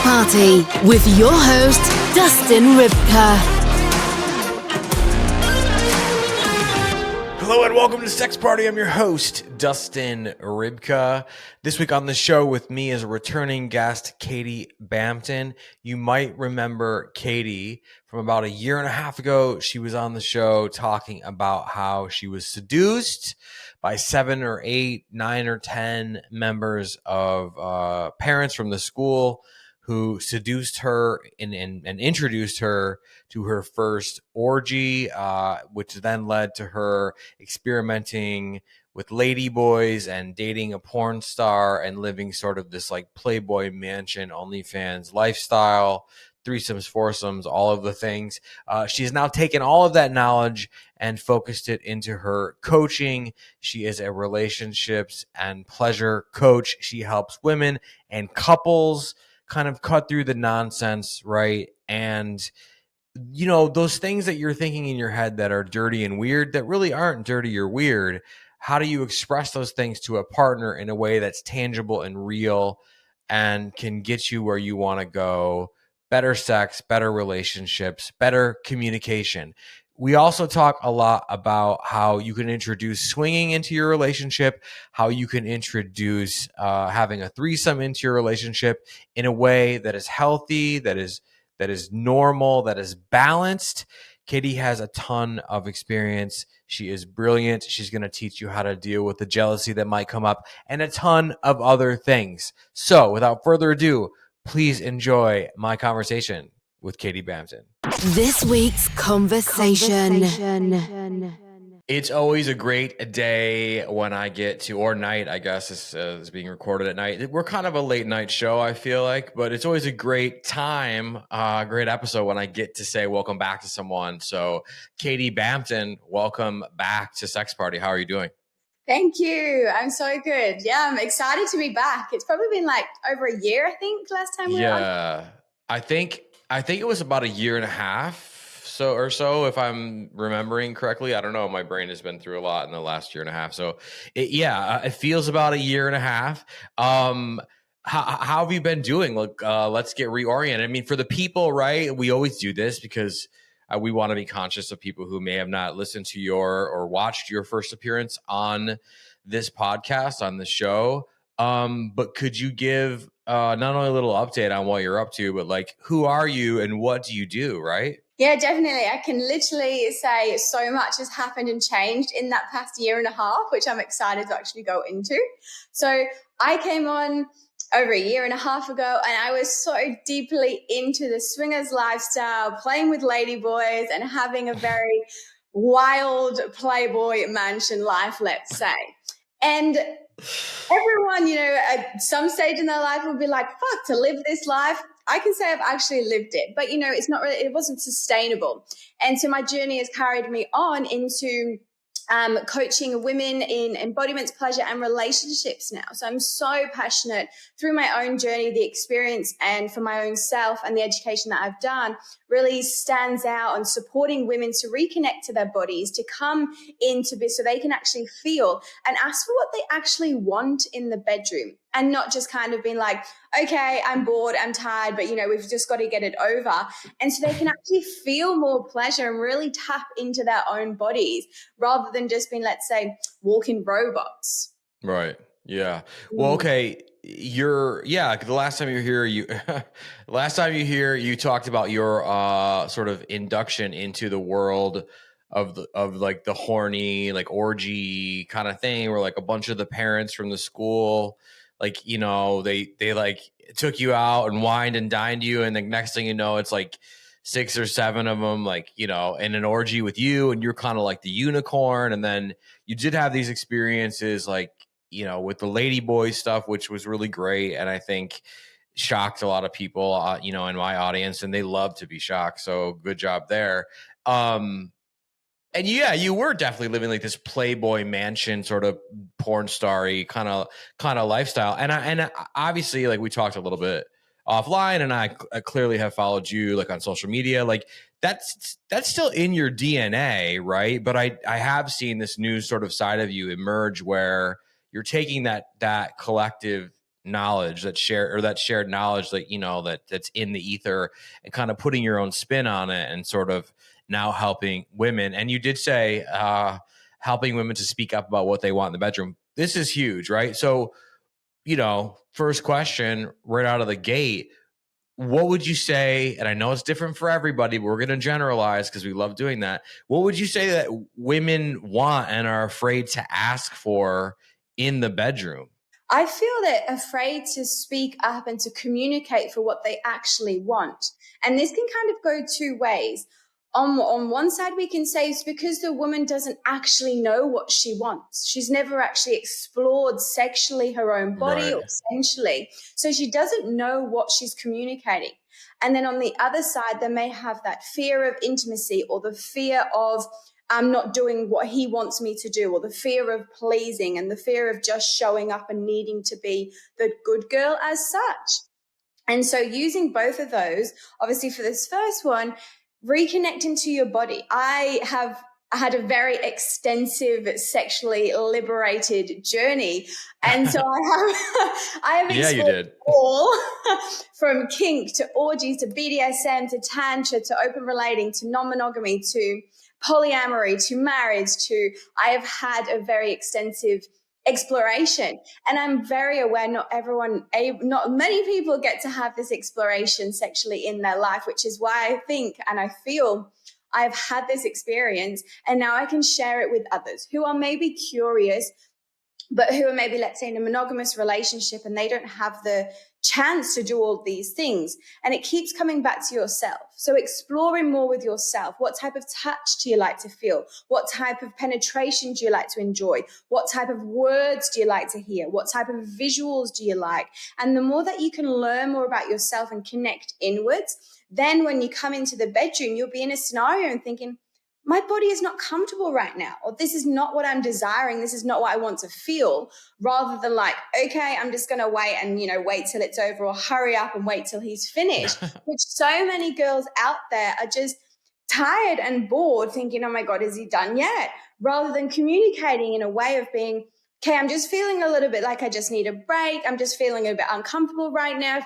Party with your host, Dustin Rybka. Hello and welcome to Sex Party. I'm your host, Dustin Rybka. This week on the show with me is a returning guest, Katy Bampton. You might remember Katy from about a year and a half ago. She was on the show talking about how she was seduced by 7 or 8, 9 or 10 members of parents from the school who seduced her and introduced her to her first orgy, which then led to her experimenting with ladyboys and dating a porn star and living sort of this like Playboy Mansion, OnlyFans lifestyle, threesomes, foursomes, all of the things. She's now taken all of that knowledge and focused it into her coaching. She is a relationships and pleasure coach. She helps women and couples kind of cut through the nonsense, right? And, you know, those things that you're thinking in your head that are dirty and weird that really aren't dirty or weird. How do you express those things to a partner in a way that's tangible and real and can get you where you want to go? Better sex, better relationships, better communication. We also talk a lot about how you can introduce swinging into your relationship, how you can introduce having a threesome into your relationship in a way that is healthy, that is normal, that is balanced. Katy has a ton of experience. She is brilliant. She's going to teach you how to deal with the jealousy that might come up and a ton of other things. So without further ado, please enjoy my conversation with Katy Bampton. This week's conversation. It's always a great day when I get to, or night, I guess, is being recorded at night. We're kind of a late night show, I feel like, but it's always a great time, great episode when I get to say welcome back to someone. So Katy Bampton, welcome back to Sex Party. How are you doing? Thank you. I'm so good. Yeah, I'm excited to be back. It's probably been like over a year, I think, last time we were on. Yeah, I think it was about a year and a half or so, if I'm remembering correctly. I don't know. My brain has been through a lot in the last year and a half. So it feels about a year and a half. How have you been doing? Look, let's get reoriented. I mean, for the people, right? We always do this because we want to be conscious of people who may have not listened to or watched your first appearance on this podcast, on the show. But could you give not only a little update on what you're up to, but like, who are you and what do you do, right? Yeah, definitely. I can literally say so much has happened and changed in that past year and a half, which I'm excited to actually go into. So I came on over a year and a half ago, and I was so deeply into the swingers lifestyle, playing with ladyboys and having a very wild Playboy Mansion life, let's say. And everyone, you know, at some stage in their life will be like, fuck, to live this life. I can say I've actually lived it, but you know, it wasn't sustainable. And so my journey has carried me on into coaching women in embodiments, pleasure, and relationships now. So I'm so passionate through my own journey, the experience, and for my own self and the education that I've done really stands out on supporting women to reconnect to their bodies, to come into this so they can actually feel and ask for what they actually want in the bedroom, and not just kind of being like, okay, I'm bored, I'm tired, but you know, we've just got to get it over. And so they can actually feel more pleasure and really tap into their own bodies rather than just being, let's say, walking robots. Right. Yeah. Well, okay. The last time you were here, you talked about your sort of induction into the world of like the horny, like orgy kind of thing, where like a bunch of the parents from the school, like, you know, they like took you out and wined and dined you. And the next thing you know, it's like 6 or 7 of them, like, you know, in an orgy with you, and you're kind of like the unicorn. And then you did have these experiences, like, you know, with the ladyboy stuff, which was really great. And I think shocked a lot of people, you know, in my audience, and they love to be shocked. So good job there. And yeah, you were definitely living like this Playboy Mansion sort of porn starry kind of lifestyle. And obviously, like, we talked a little bit offline, and I clearly have followed you like on social media. Like that's still in your DNA, right? But I have seen this new sort of side of you emerge where you're taking that collective knowledge, that shared knowledge that, that's in the ether, and kind of putting your own spin on it, and sort of now helping women. And you did say helping women to speak up about what they want in the bedroom. This is huge, right? So, first question right out of the gate, what would you say, and I know it's different for everybody, but we're going to generalize because we love doing that. What would you say that women want and are afraid to ask for in the bedroom? I feel that afraid to speak up and to communicate for what they actually want. And this can kind of go two ways. On one side, we can say it's because the woman doesn't actually know what she wants. She's never actually explored sexually her own body or sensually. So she doesn't know what she's communicating. And then on the other side, they may have that fear of intimacy, or the fear of I'm not doing what he wants me to do, or the fear of pleasing, and the fear of just showing up and needing to be the good girl as such. And so using both of those, obviously for this first one, reconnecting to your body. I have had a very extensive sexually liberated journey. And so I have yeah, you did. all from kink to orgies to BDSM to tantra to open relating to non-monogamy to polyamory to marriage to I have had a very extensive exploration. And I'm very aware not many people get to have this exploration sexually in their life, which is why I think and I feel I've had this experience, and now I can share it with others who are maybe curious, but who are maybe, let's say, in a monogamous relationship and they don't have the chance to do all these things. And it keeps coming back to yourself. So exploring more with yourself. What type of touch do you like to feel? What type of penetration do you like to enjoy? What type of words do you like to hear? What type of visuals do you like? And the more that you can learn more about yourself and connect inwards, then when you come into the bedroom, you'll be in a scenario and thinking, my body is not comfortable right now, or this is not what I'm desiring. This is not what I want to feel, rather than like, okay, I'm just going to wait and, wait till it's over, or hurry up and wait till he's finished, which so many girls out there are just tired and bored thinking, oh my God, is he done yet? Rather than communicating in a way of being, okay, I'm just feeling a little bit like I just need a break. I'm just feeling a bit uncomfortable right now.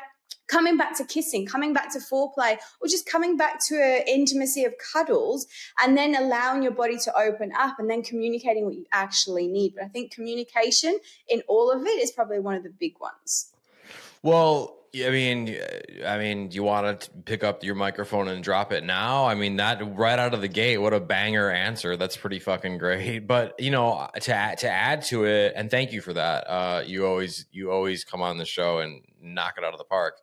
Coming back to kissing, coming back to foreplay, or just coming back to an intimacy of cuddles, and then allowing your body to open up and then communicating what you actually need. But I think communication in all of it is probably one of the big ones. Well, I mean, do you want to pick up your microphone and drop it now? I mean, that right out of the gate, what a banger answer. That's pretty fucking great. But, to add to it, and thank you for that. You always come on the show and knock it out of the park.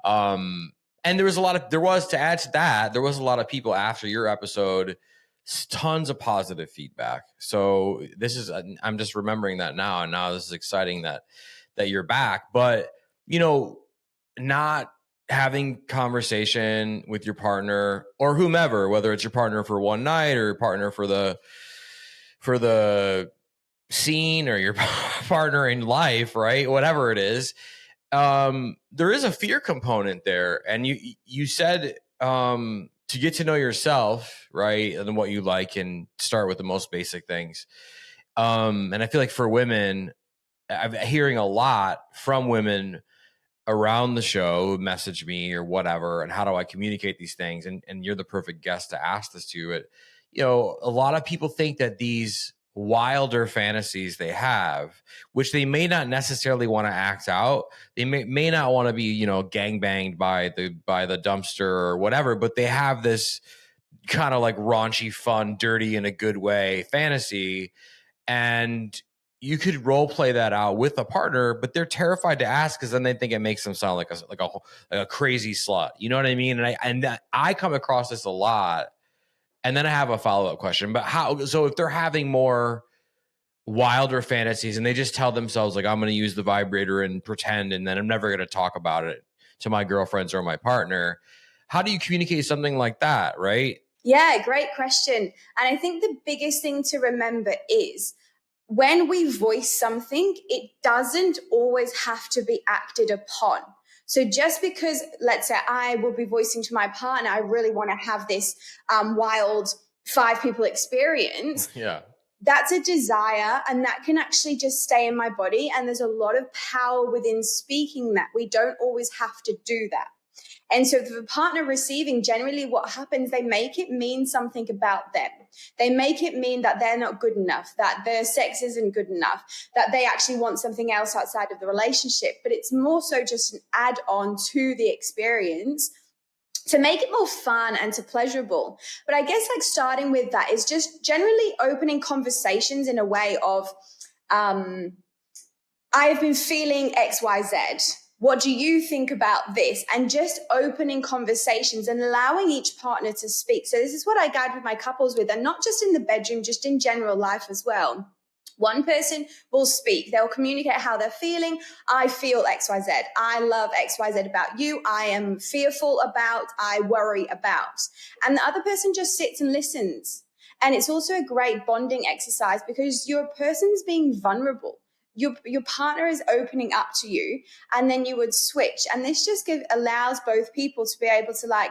And there was a lot of people after your episode, tons of positive feedback. So I'm just remembering that now. And now this is exciting that you're back. But, not having conversation with your partner or whomever, whether it's your partner for one night or your partner for the scene or your partner in life, right? Whatever it is, there is a fear component there. And you said to get to know yourself, right, and what you like, and start with the most basic things. And I feel like for women, I'm hearing a lot from women around the show, message me or whatever, and how do I communicate these things? And you're the perfect guest to ask this to. It, a lot of people think that these wilder fantasies they have, which they may not necessarily want to act out, they may not want to be, gangbanged by the dumpster or whatever, but they have this kind of like raunchy, fun, dirty in a good way fantasy, and you could role play that out with a partner, but they're terrified to ask because then they think it makes them sound like a crazy slut. You know what I mean? And I come across this a lot. And then I have a follow-up question. But so if they're having more wilder fantasies and they just tell themselves, like, I'm going to use the vibrator and pretend, and then I'm never going to talk about it to my girlfriends or my partner, how do you communicate something like that, right? Yeah, great question. And I think the biggest thing to remember is, when we voice something, it doesn't always have to be acted upon. So just because, let's say, I will be voicing to my partner, I really want to have this wild 5 people experience. Yeah. that's a desire, and that can actually just stay in my body. And there's a lot of power within speaking that. We don't always have to do that. And so for the partner receiving, generally what happens, they make it mean something about them. They make it mean that they're not good enough, that their sex isn't good enough, that they actually want something else outside of the relationship. But it's more so just an add-on to the experience to make it more fun and to pleasurable. But I guess like starting with that is just generally opening conversations in a way of, I have been feeling X, Y, Z. What do you think about this? And just opening conversations and allowing each partner to speak. So this is what I guide with my couples with, and not just in the bedroom, just in general life as well. One person will speak. They'll communicate how they're feeling. I feel X, Y, Z. I love X, Y, Z about you. I am fearful about, I worry about. And the other person just sits and listens. And it's also a great bonding exercise because your person's being vulnerable. Your partner is opening up to you, and then you would switch. And this just allows both people to be able to like,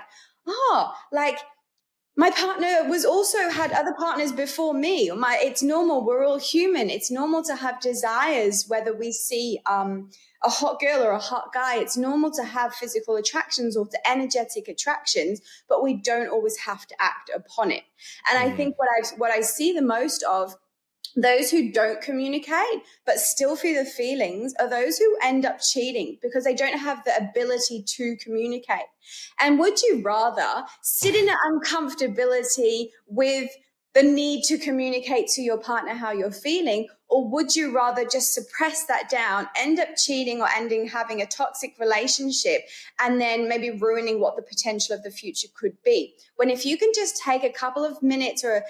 my partner was also had other partners before me. It's normal. We're all human. It's normal to have desires, whether we see a hot girl or a hot guy. It's normal to have physical attractions or to energetic attractions, but we don't always have to act upon it. And I think what I see the most of, those who don't communicate but still feel the feelings are those who end up cheating because they don't have the ability to communicate. And would you rather sit in an uncomfortability with the need to communicate to your partner how you're feeling, or would you rather just suppress that down, end up cheating or having a toxic relationship, and then maybe ruining what the potential of the future could be? When if you can just take a couple of minutes or,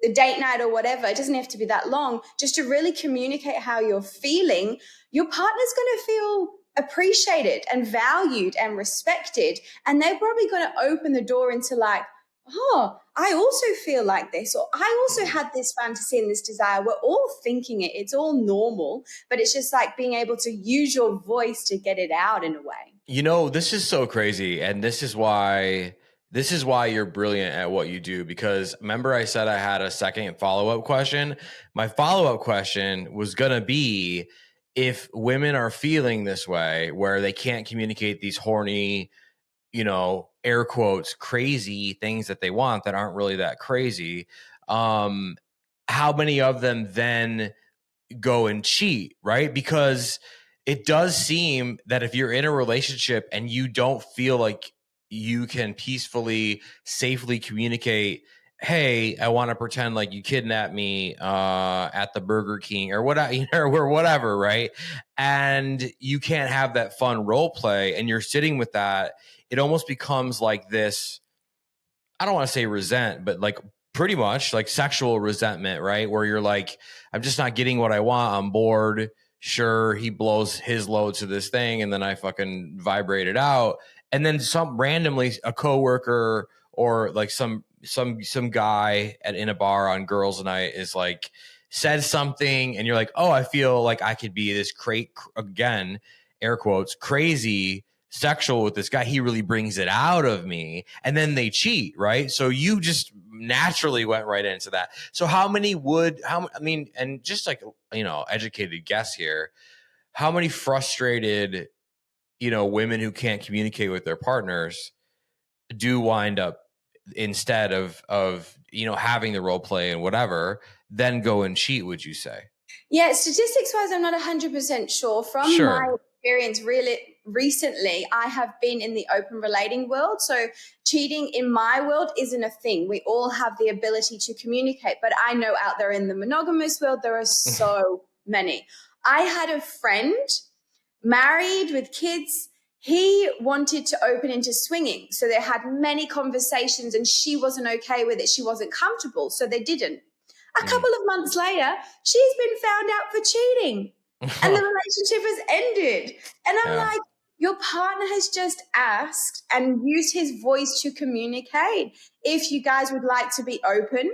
the date night or whatever, it doesn't have to be that long, just to really communicate how you're feeling, your partner's going to feel appreciated and valued and respected. And they're probably going to open the door into like, oh, I also feel like this, or I also had this fantasy and this desire. We're all thinking it. It's all normal, but it's just like being able to use your voice to get it out in a way. This is so crazy. And this is why you're brilliant at what you do, because remember I said I had a second follow-up question. My follow-up question was going to be, if women are feeling this way, where they can't communicate these horny, air quotes, crazy things that they want that aren't really that crazy, how many of them then go and cheat, right? Because it does seem that if you're in a relationship and you don't feel like you can peacefully, safely communicate, hey, I want to pretend like you kidnapped me at the Burger King or whatever, right? And you can't have that fun role play, and you're sitting with that, it almost becomes like this, I don't want to say resent, but like pretty much like sexual resentment, right? Where you're like, I'm just not getting what I want. I'm bored. Sure, he blows his load to this thing, and then I fucking vibrate it out. And then randomly a coworker or like some guy in a bar on girls' night is like, says something, and you're like, oh, I feel like I could be this again, air quotes, crazy sexual with this guy. He really brings it out of me. And then they cheat, right? So you just naturally went right into that. So and just like, educated guess here, how many frustrated, women who can't communicate with their partners do wind up, instead of having the role play and whatever, then go and cheat, would you say? Yeah, statistics wise, I'm not 100% sure. From my experience, really recently, I have been in the open relating world. So cheating in my world isn't a thing. We all have the ability to communicate, but I know out there in the monogamous world, there are so many. I had a friend married with kids. He wanted to open into swinging. So they had many conversations, and she wasn't okay with it. She wasn't comfortable. So they didn't. A couple of months later, she's been found out for cheating and the relationship has ended. And I'm like, your partner has just asked and used his voice to communicate. If you guys would like to be open,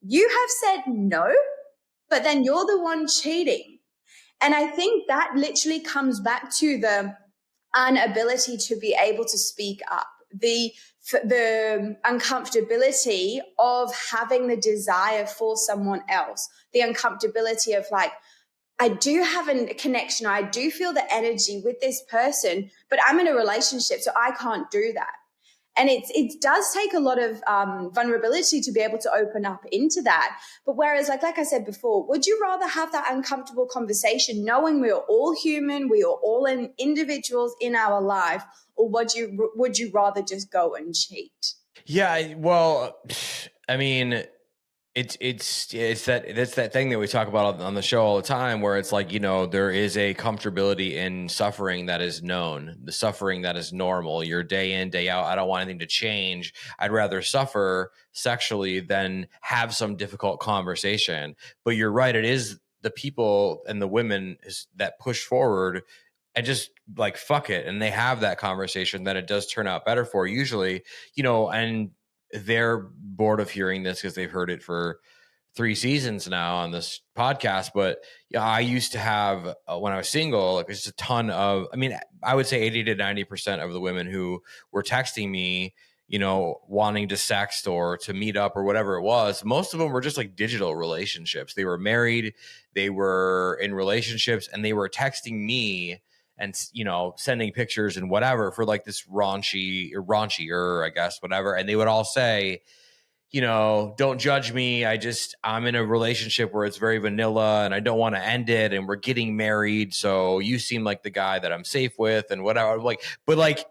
you have said no, but then you're the one cheating. And I think that literally comes back to the inability to be able to speak up. the uncomfortability of having the desire for someone else, the uncomfortability of like, I do have a connection, I do feel the energy with this person, but I'm in a relationship, so I can't do that. And it does take a lot of vulnerability to be able to open up into that. But whereas, like I said before, would you rather have that uncomfortable conversation knowing we are all human, we are all individuals in our life, or would you rather just go and cheat? Yeah, well, I mean, it's that thing that we talk about on the show all the time, where it's like, there is a comfortability in suffering that is known, the suffering that is normal. You're day in, day out. I don't want anything to change. I'd rather suffer sexually than have some difficult conversation. But you're right. It is the people and the women that push forward and just like, fuck it. And they have that conversation that it does turn out better for usually, and they're bored of hearing this because they've heard it for 3 seasons now on this podcast. But yeah, I used to have, when I was single, like just a ton of, I would say 80 to 90% of the women who were texting me, wanting to sext or to meet up or whatever it was, most of them were just like digital relationships. They were married, they were in relationships, and they were texting me and, sending pictures and whatever for like this raunchier, I guess, whatever. And they would all say, don't judge me. I'm in a relationship where it's very vanilla and I don't want to end it. And we're getting married. So you seem like the guy that I'm safe with and whatever. But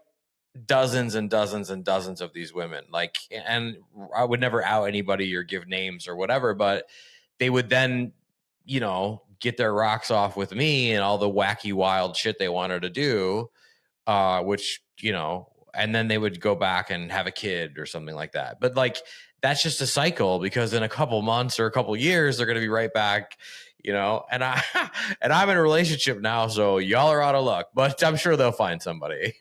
dozens and dozens and dozens of these women, and I would never out anybody or give names or whatever, but they would then, get their rocks off with me and all the wacky, wild shit they wanted to do, which, and then they would go back and have a kid or something like that. But that's just a cycle, because in a couple months or a couple years, they're going to be right back, and I'm in a relationship now. So y'all are out of luck, but I'm sure they'll find somebody.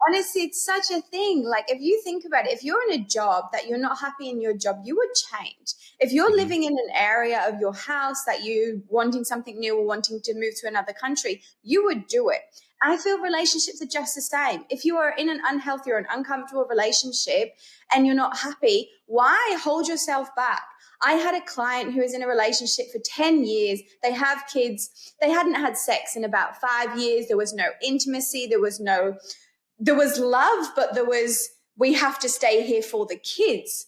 Honestly, it's such a thing. Like, if you think about it, if you're in a job that you're not happy in your job, you would change. If you're living in an area of your house that you wanting something new or wanting to move to another country, you would do it. I feel relationships are just the same. If you are in an unhealthy or an uncomfortable relationship and you're not happy, why hold yourself back? I had a client who was in a relationship for 10 years. They have kids. They hadn't had sex in about 5 years. There was no intimacy. There was love, but we have to stay here for the kids.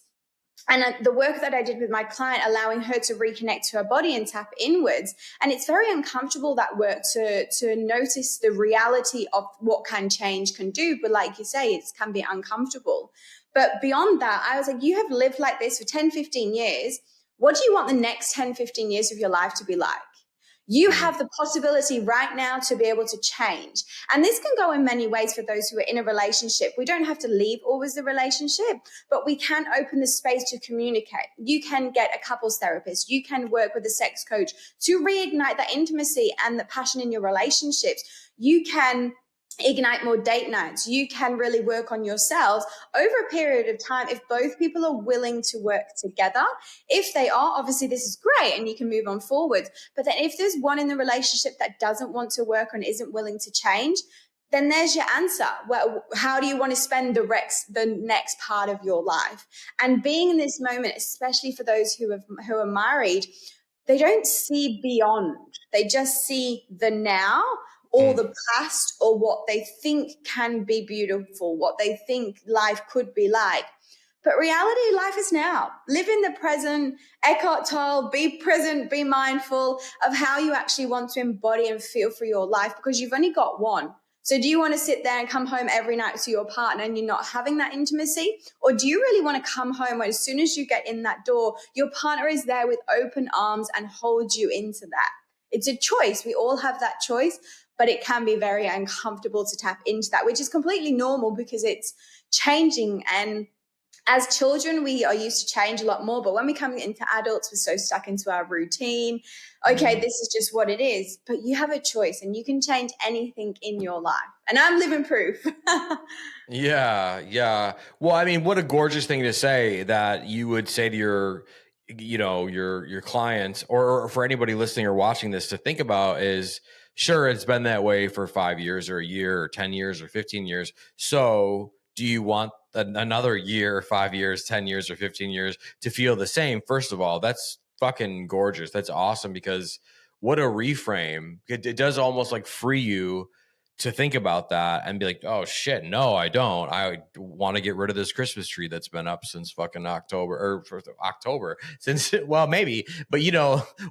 And the work that I did with my client, allowing her to reconnect to her body and tap inwards. And it's very uncomfortable, that work, to notice the reality of what change can do. But like you say, it can be uncomfortable. But beyond that, I was like, you have lived like this for 10, 15 years. What do you want the next 10, 15 years of your life to be like? You have the possibility right now to be able to change. And this can go in many ways for those who are in a relationship. We don't have to leave always the relationship, but we can open the space to communicate. You can get a couples therapist. You can work with a sex coach to reignite that intimacy and the passion in your relationships. You can ignite more date nights. You can really work on yourselves over a period of time if both people are willing to work together. If they are, obviously this is great and you can move on forward. But then if there's one in the relationship that doesn't want to work and isn't willing to change, then there's your answer. Well, how do you want to spend the next part of your life? And being in this moment, especially for those who are married, they don't see beyond. They just see the now, or the past, or what they think can be beautiful, what they think life could be like. But reality, life is now. Live in the present. Eckhart Tolle, be present, be mindful of how you actually want to embody and feel for your life, because you've only got one. So do you want to sit there and come home every night to your partner and you're not having that intimacy? Or do you really want to come home when, as soon as you get in that door, your partner is there with open arms and holds you into that? It's a choice. We all have that choice. But it can be very uncomfortable to tap into that, which is completely normal because it's changing. And as children, we are used to change a lot more. But when we come into adults, we're so stuck into our routine. Okay, this is just what it is. But you have a choice and you can change anything in your life. And I'm living proof. Yeah. Well, I mean, what a gorgeous thing to say, that you would say to your clients, or for anybody listening or watching this to think about, is sure, it's been that way for 5 years or a year or 10 years or 15 years. So do you want another year, 5 years, 10 years or 15 years to feel the same? First of all, that's fucking gorgeous. That's awesome, because what a reframe. It does almost like free you to think about that and be like, oh shit, no, I don't. I want to get rid of this Christmas tree that's been up since fucking October since, well, maybe, but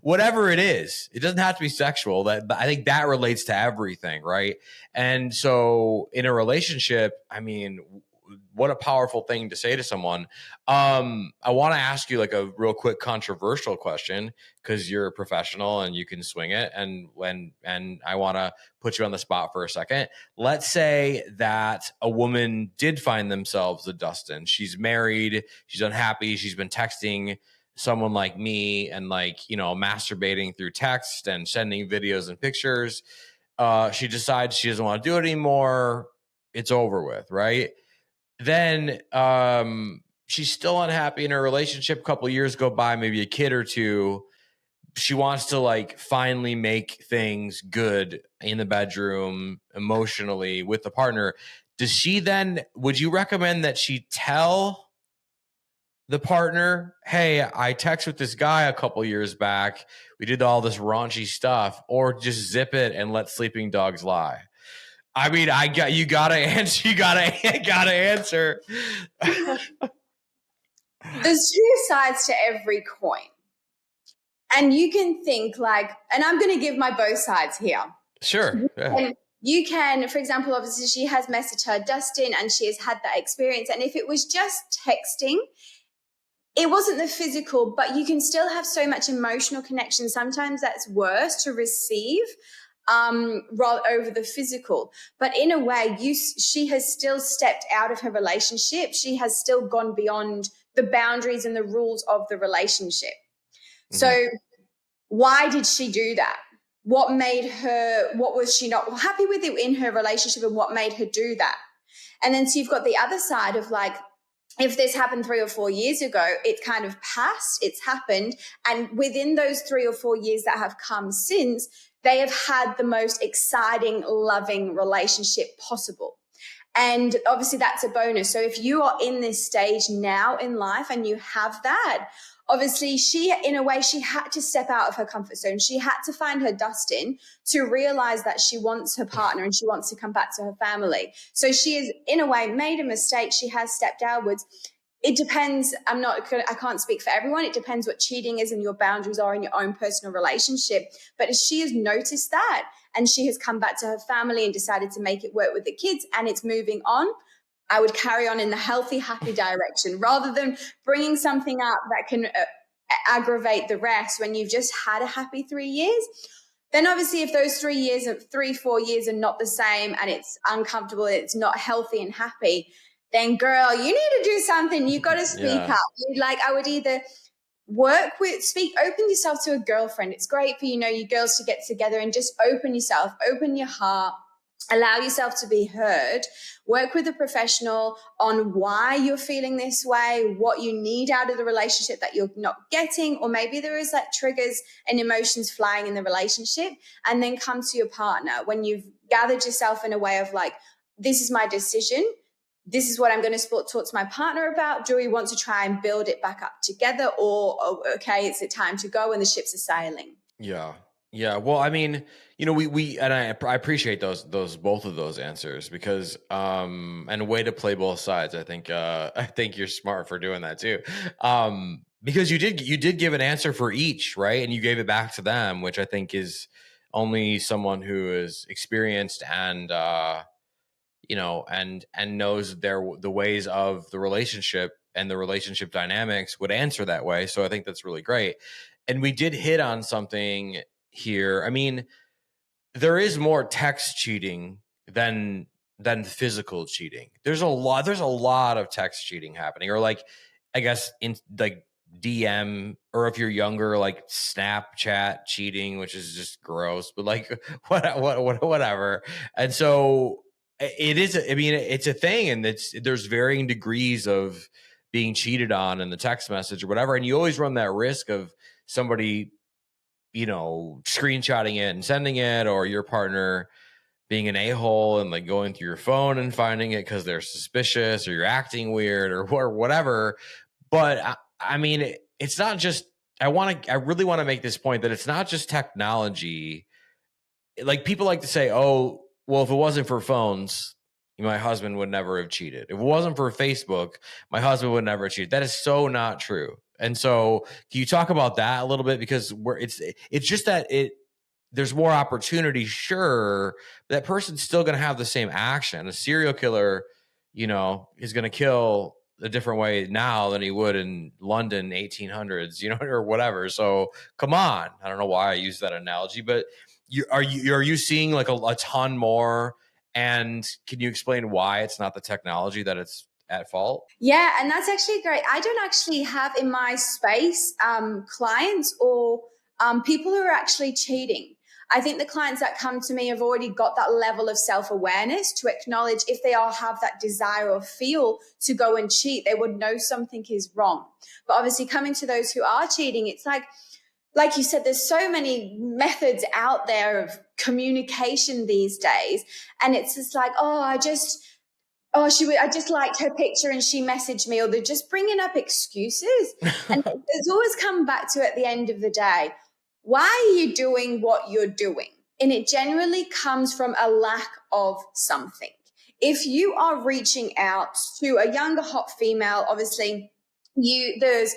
whatever it is, it doesn't have to be sexual. That I think that relates to everything, right? And so in a relationship, I mean, what a powerful thing to say to someone. I want to ask you like a real quick controversial question, because you're a professional and you can swing it. And I want to put you on the spot for a second. Let's say that a woman did find themselves a Dustin. She's married, she's unhappy, she's been texting someone like me and masturbating through text and sending videos and pictures. She decides she doesn't want to do it anymore. It's over with, right? Then she's still unhappy in her relationship. A couple of years go by, maybe a kid or two. She wants to finally make things good in the bedroom emotionally with the partner. Would you recommend that she tell the partner, hey, I texted with this guy a couple years back, we did all this raunchy stuff, or just zip it and let sleeping dogs lie? I mean, you gotta answer. You gotta answer. There's two sides to every coin. And you can think and I'm going to give my both sides here. Sure. Yeah. You can, for example, obviously she has messaged her Dustin and she has had that experience. And if it was just texting, it wasn't the physical, but you can still have so much emotional connection. Sometimes that's worse to receive rather over the physical. But in a way, she has still stepped out of her relationship. She has still gone beyond the boundaries and the rules of the relationship. Mm-hmm. So why did she do that? What was she not happy with it in her relationship, and what made her do that? And then so you've got the other side of if this happened 3 or 4 years ago, it's kind of passed, it's happened. And within those 3 or 4 years that have come since, they have had the most exciting, loving relationship possible. And obviously that's a bonus. So if you are in this stage now in life and you have that, obviously in a way, she had to step out of her comfort zone. She had to find her Dustin to realize that she wants her partner and she wants to come back to her family. So she has, in a way, made a mistake. She has stepped outwards. It depends. I can't speak for everyone. It depends what cheating is and your boundaries are in your own personal relationship. But she has noticed that and she has come back to her family and decided to make it work with the kids and it's moving on, I would carry on in the healthy, happy direction rather than bringing something up that can aggravate the rest when you've just had a happy 3 years. Then obviously if those 4 years are not the same and it's uncomfortable, it's not healthy and happy, then girl, you need to do something. You got to speak up. I would either open yourself to a girlfriend. It's great for, you girls to get together and just open yourself, open your heart, allow yourself to be heard, work with a professional on why you're feeling this way, what you need out of the relationship that you're not getting, or maybe there is triggers and emotions flying in the relationship, and then come to your partner when you've gathered yourself in a way of this is my decision. This is what I'm going to talk to my partner about. Do we want to try and build it back up together, or okay, it's the time to go and the ships are sailing? Yeah. Yeah. Well, I mean, we and I appreciate both of those answers because and a way to play both sides. I think you're smart for doing that too. Because you did give an answer for each, right? And you gave it back to them, which I think is only someone who is experienced and and knows the ways of the relationship and the relationship dynamics would answer that way. So I think that's really great. And we did hit on something here. I mean, there is more text cheating than physical cheating. There's a lot of text cheating happening, or I guess in DM, or if you're younger, Snapchat cheating, which is just gross, but whatever. And so it is. I mean, it's a thing, and there's varying degrees of being cheated on in the text message or whatever, and you always run that risk of somebody, screenshotting it and sending it, or your partner being an a-hole and like going through your phone and finding it because they're suspicious, or you're acting weird, or whatever. But I mean, it's not just, I really want to make this point that it's not just technology. Like, people like to say, oh, well, if it wasn't for phones, my husband would never have cheated. If it wasn't for Facebook, my husband would never have cheated. That is so not true. And so, can you talk about that a little bit? Because it's just that there's more opportunity. Sure, that person's still going to have the same action. A serial killer, is going to kill a different way now than he would in London 1800s, or whatever. So come on. I don't know why I use that analogy, but are you seeing like a ton more? And can you explain why it's not the technology that it's at fault? Yeah, and that's actually great. I don't actually have in my space clients or people who are actually cheating. I think the clients that come to me have already got that level of self-awareness to acknowledge if they all have that desire or feel to go and cheat, they would know something is wrong. But obviously, coming to those who are cheating, it's like you said, there's so many methods out there of communication these days. And it's just like, I just liked her picture and she messaged me, or they're just bringing up excuses. And it's always come back to, at the end of the day, why are you doing what you're doing? And it generally comes from a lack of something. If you are reaching out to a younger hot female, obviously there's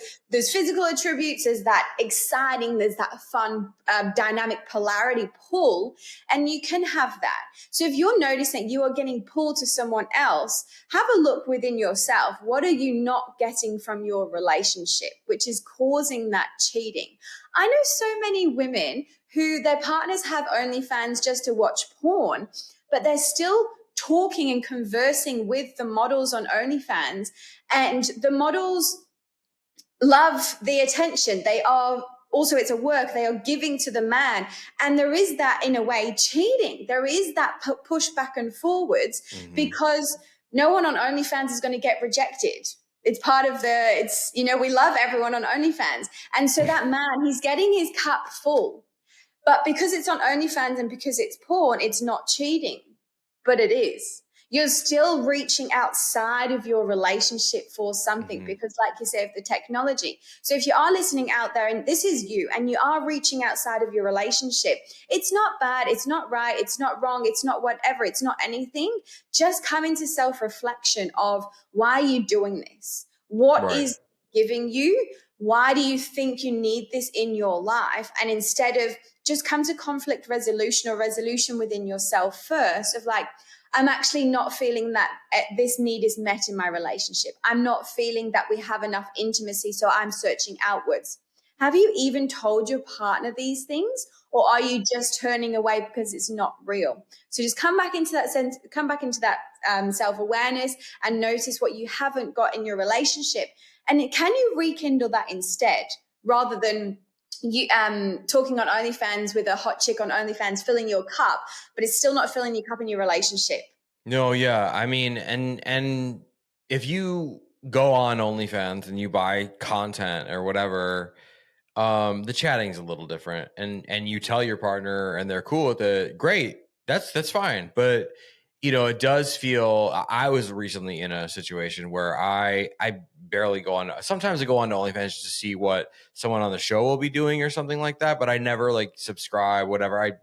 physical attributes, there's that exciting, there's that fun dynamic polarity pull, and you can have that. So if you're noticing you are getting pulled to someone else, have a look within yourself. What are you not getting from your relationship, which is causing that cheating? I know so many women who their partners have OnlyFans just to watch porn, but they're still talking and conversing with the models on OnlyFans, and the models love the attention. They are also, it's a work they are giving to the man. And there is that, in a way, cheating. There is that push back and forwards, because no one on OnlyFans is going to get rejected. It's part of we love everyone on OnlyFans. And so that man, he's getting his cup full. But because it's on OnlyFans and because it's porn, it's not cheating. But it is. You're still reaching outside of your relationship for something, because like you say, of the technology. So if you are listening out there and this is you and you are reaching outside of your relationship, it's not bad, it's not right, it's not wrong, it's not whatever, it's not anything. Just come into self-reflection of, why are you doing this? What is giving you? Why do you think you need this in your life? And instead of just come to conflict resolution or resolution within yourself first, of like, I'm actually not feeling that this need is met in my relationship. I'm not feeling that we have enough intimacy, so I'm searching outwards. Have you even told your partner these things, or are you just turning away because it's not real? So just come back into that self-awareness and notice what you haven't got in your relationship. And can you rekindle that instead, rather than you talking on OnlyFans with a hot chick on OnlyFans filling your cup, but it's still not filling your cup in your relationship? No, yeah. I mean, and if you go on OnlyFans and you buy content or whatever, the chatting's a little different, and you tell your partner and they're cool with it, great. That's fine. But it does feel, I was recently in a situation where I barely go on. Sometimes I go on to OnlyFans just to see what someone on the show will be doing or something like that, but I never like subscribe, whatever. I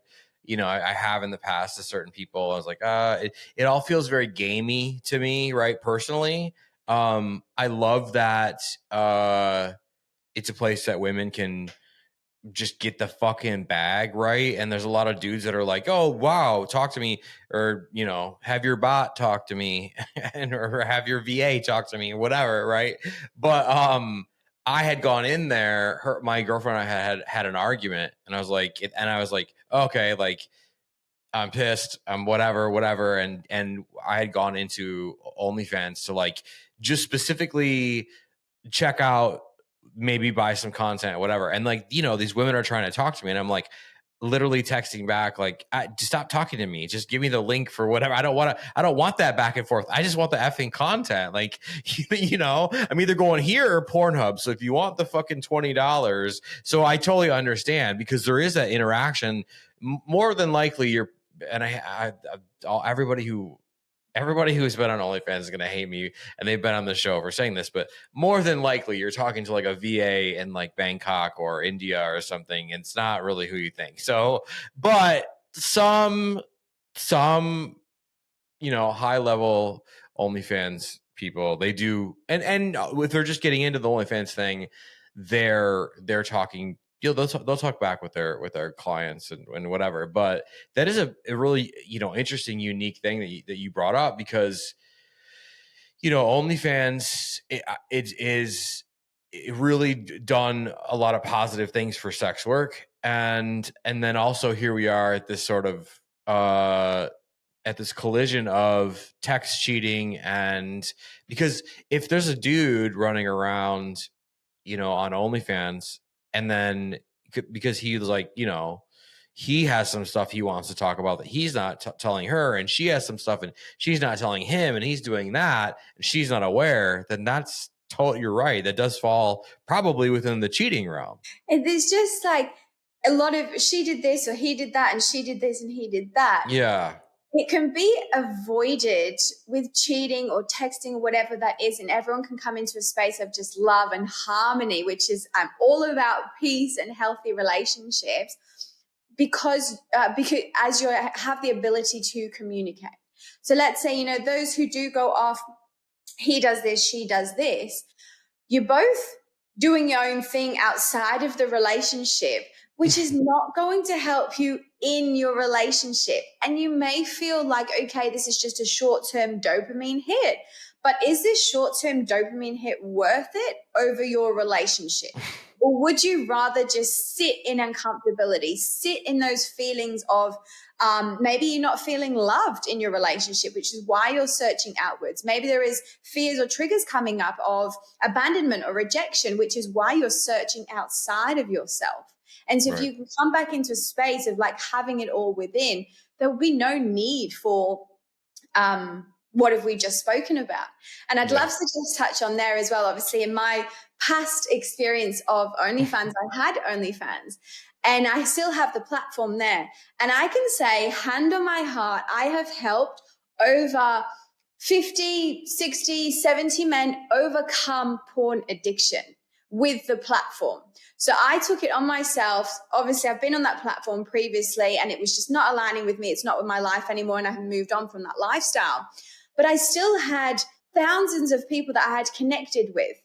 have in the past to certain people. I was like, it all feels very gamey to me, right? Personally. I love that it's a place that women can just get the fucking bag, right? And there's a lot of dudes that are like, oh wow, talk to me, or have your bot talk to me, or have your VA talk to me, whatever, right? But I had gone in there, my girlfriend and I had an argument, and I was like, okay, like, I'm pissed, whatever, and I had gone into OnlyFans to like just specifically check out, maybe buy some content, whatever. And like, these women are trying to talk to me, and I'm like, literally texting back like, just stop talking to me. Just give me the link for whatever. I don't want that back and forth. I just want the effing content. Like, you know, I'm either going here or Pornhub. So if you want the fucking $20, so I totally understand, because there is that interaction. More than likely you're, and everybody who's been on OnlyFans is going to hate me, and they've been on the show for saying this, but more than likely you're talking to like a VA in like Bangkok or India or something. And it's not really who you think. So, but some, you know, high level OnlyFans people, they do. And if they're just getting into the OnlyFans thing, they're talking, you know, they'll talk back with their clients and whatever. But that is a really, you know, interesting, unique thing that you brought up, because, you know, OnlyFans, it really done a lot of positive things for sex work. And then also here we are at this sort of, at this collision of text cheating. And because if there's a dude running around, you know, on OnlyFans, and then because he was like, you know, he has some stuff he wants to talk about that he's not telling her, and she has some stuff and she's not telling him, and he's doing that and she's not aware, then that's totally, you're right. That does fall probably within the cheating realm. And there's just like a lot of, she did this or he did that, and she did this and he did that. Yeah. It can be avoided with cheating or texting or whatever that is, and everyone can come into a space of just love and harmony, which is all about peace and healthy relationships, because as you have the ability to communicate. So let's say, you know, those who do go off, he does this, she does this, you're both doing your own thing outside of the relationship, which is not going to help you in your relationship. And you may feel like, okay, this is just a short-term dopamine hit, but is this short-term dopamine hit worth it over your relationship? Or would you rather just sit in uncomfortability, sit in those feelings of maybe you're not feeling loved in your relationship, which is why you're searching outwards. Maybe there is fears or triggers coming up of abandonment or rejection, which is why you're searching outside of yourself. And so if you can come back into a space of like having it all within, there will be no need for what have we just spoken about. And I'd love to just touch on there as well. Obviously, in my past experience of OnlyFans, I had OnlyFans, and I still have the platform there. And I can say, hand on my heart, I have helped over 50, 60, 70 men overcome porn addiction with the platform. So I took it on myself. Obviously, I've been on that platform previously, and it was just not aligning with me. It's not with my life anymore, and I have moved on from that lifestyle. But I still had thousands of people that I had connected with.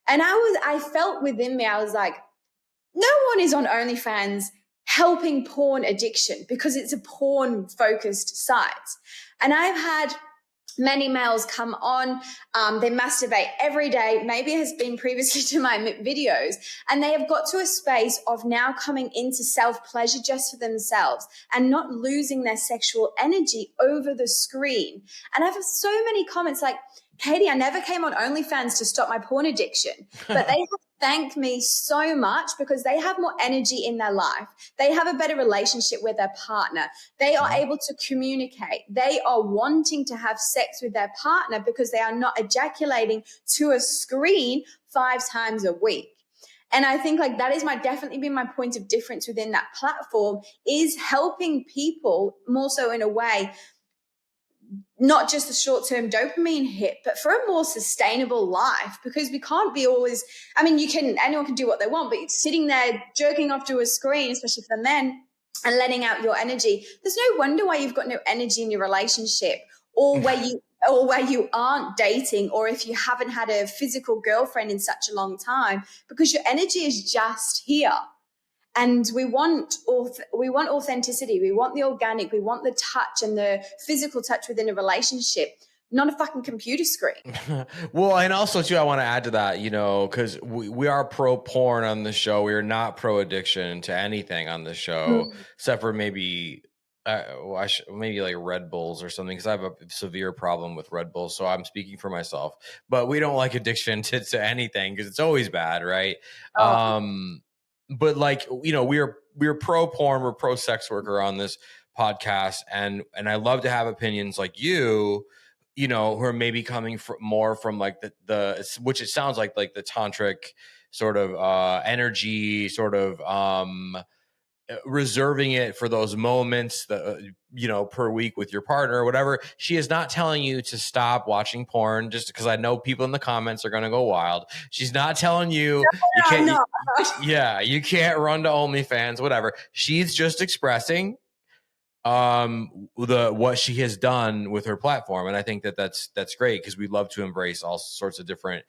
And I felt within me, I was like, no one is on OnlyFans helping porn addiction, because it's a porn-focused site. And I've had many males come on, they masturbate every day, maybe it has been previously to my videos, and they have got to a space of now coming into self-pleasure just for themselves and not losing their sexual energy over the screen. And I have so many comments like, Katy, I never came on OnlyFans to stop my porn addiction, but they have thanked me so much because they have more energy in their life. They have a better relationship with their partner. They are able to communicate. They are wanting to have sex with their partner because they are not ejaculating to a screen 5 times a week. And I think like that is definitely been my point of difference within that platform, is helping people more so in a way, not just a short-term dopamine hit, but for a more sustainable life, because we can't be always, I mean, anyone can do what they want, but sitting there jerking off to a screen, especially for the men, and letting out your energy, there's no wonder why you've got no energy in your relationship, or where you aren't dating, or if you haven't had a physical girlfriend in such a long time, because your energy is just here. And we want authenticity. We want the organic. We want the touch and the physical touch within a relationship, not a fucking computer screen. Well, and also too, I want to add to that, you know, because we are pro porn on the show. We are not pro addiction to anything on the show, except for maybe maybe like Red Bulls or something, because I have a severe problem with Red Bulls. So I'm speaking for myself. But we don't like addiction to anything, because it's always bad, right? But like, you know, we we're pro porn, we're pro sex worker on this podcast, and I love to have opinions like you know, who are maybe coming more from like the which it sounds like the tantric sort of energy, sort of reserving it for those moments that you know, per week with your partner or whatever. She is not telling you to stop watching porn, just because I know people in the comments are going to go wild. She's not telling you you I'm can't not. yeah, you can't run to OnlyFans, whatever. She's just expressing what she has done with her platform, and I think that's great, because we love to embrace all sorts of different,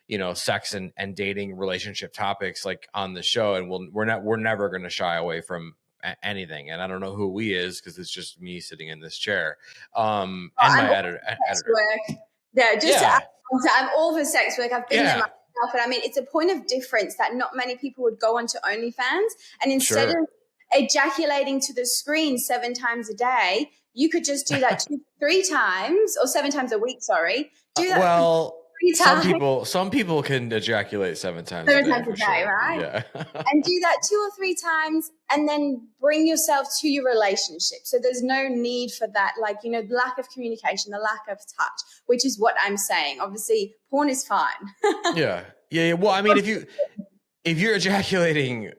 you know, sex and dating relationship topics like on the show, and we're never going to shy away from anything. And I don't know who we is, because it's just me sitting in this chair and my editor. Work. Yeah, just to Yeah. add on to, I'm all for sex work. I've been there Yeah. myself, and I mean, it's a point of difference that not many people would go onto OnlyFans, and instead Sure. of ejaculating to the screen 7 times a day, you could just do that 2-3 times, or 7 times a week. Sorry, do that. Well, 3 times. some people can ejaculate 7 times 7 a day, times a for day, sure. right? Yeah. And do that 2 or 3 times, and then bring yourself to your relationship. So there's no need for that, like, you know, the lack of communication, the lack of touch, which is what I'm saying. Obviously, porn is fine. Yeah. Well, I mean, if you're ejaculating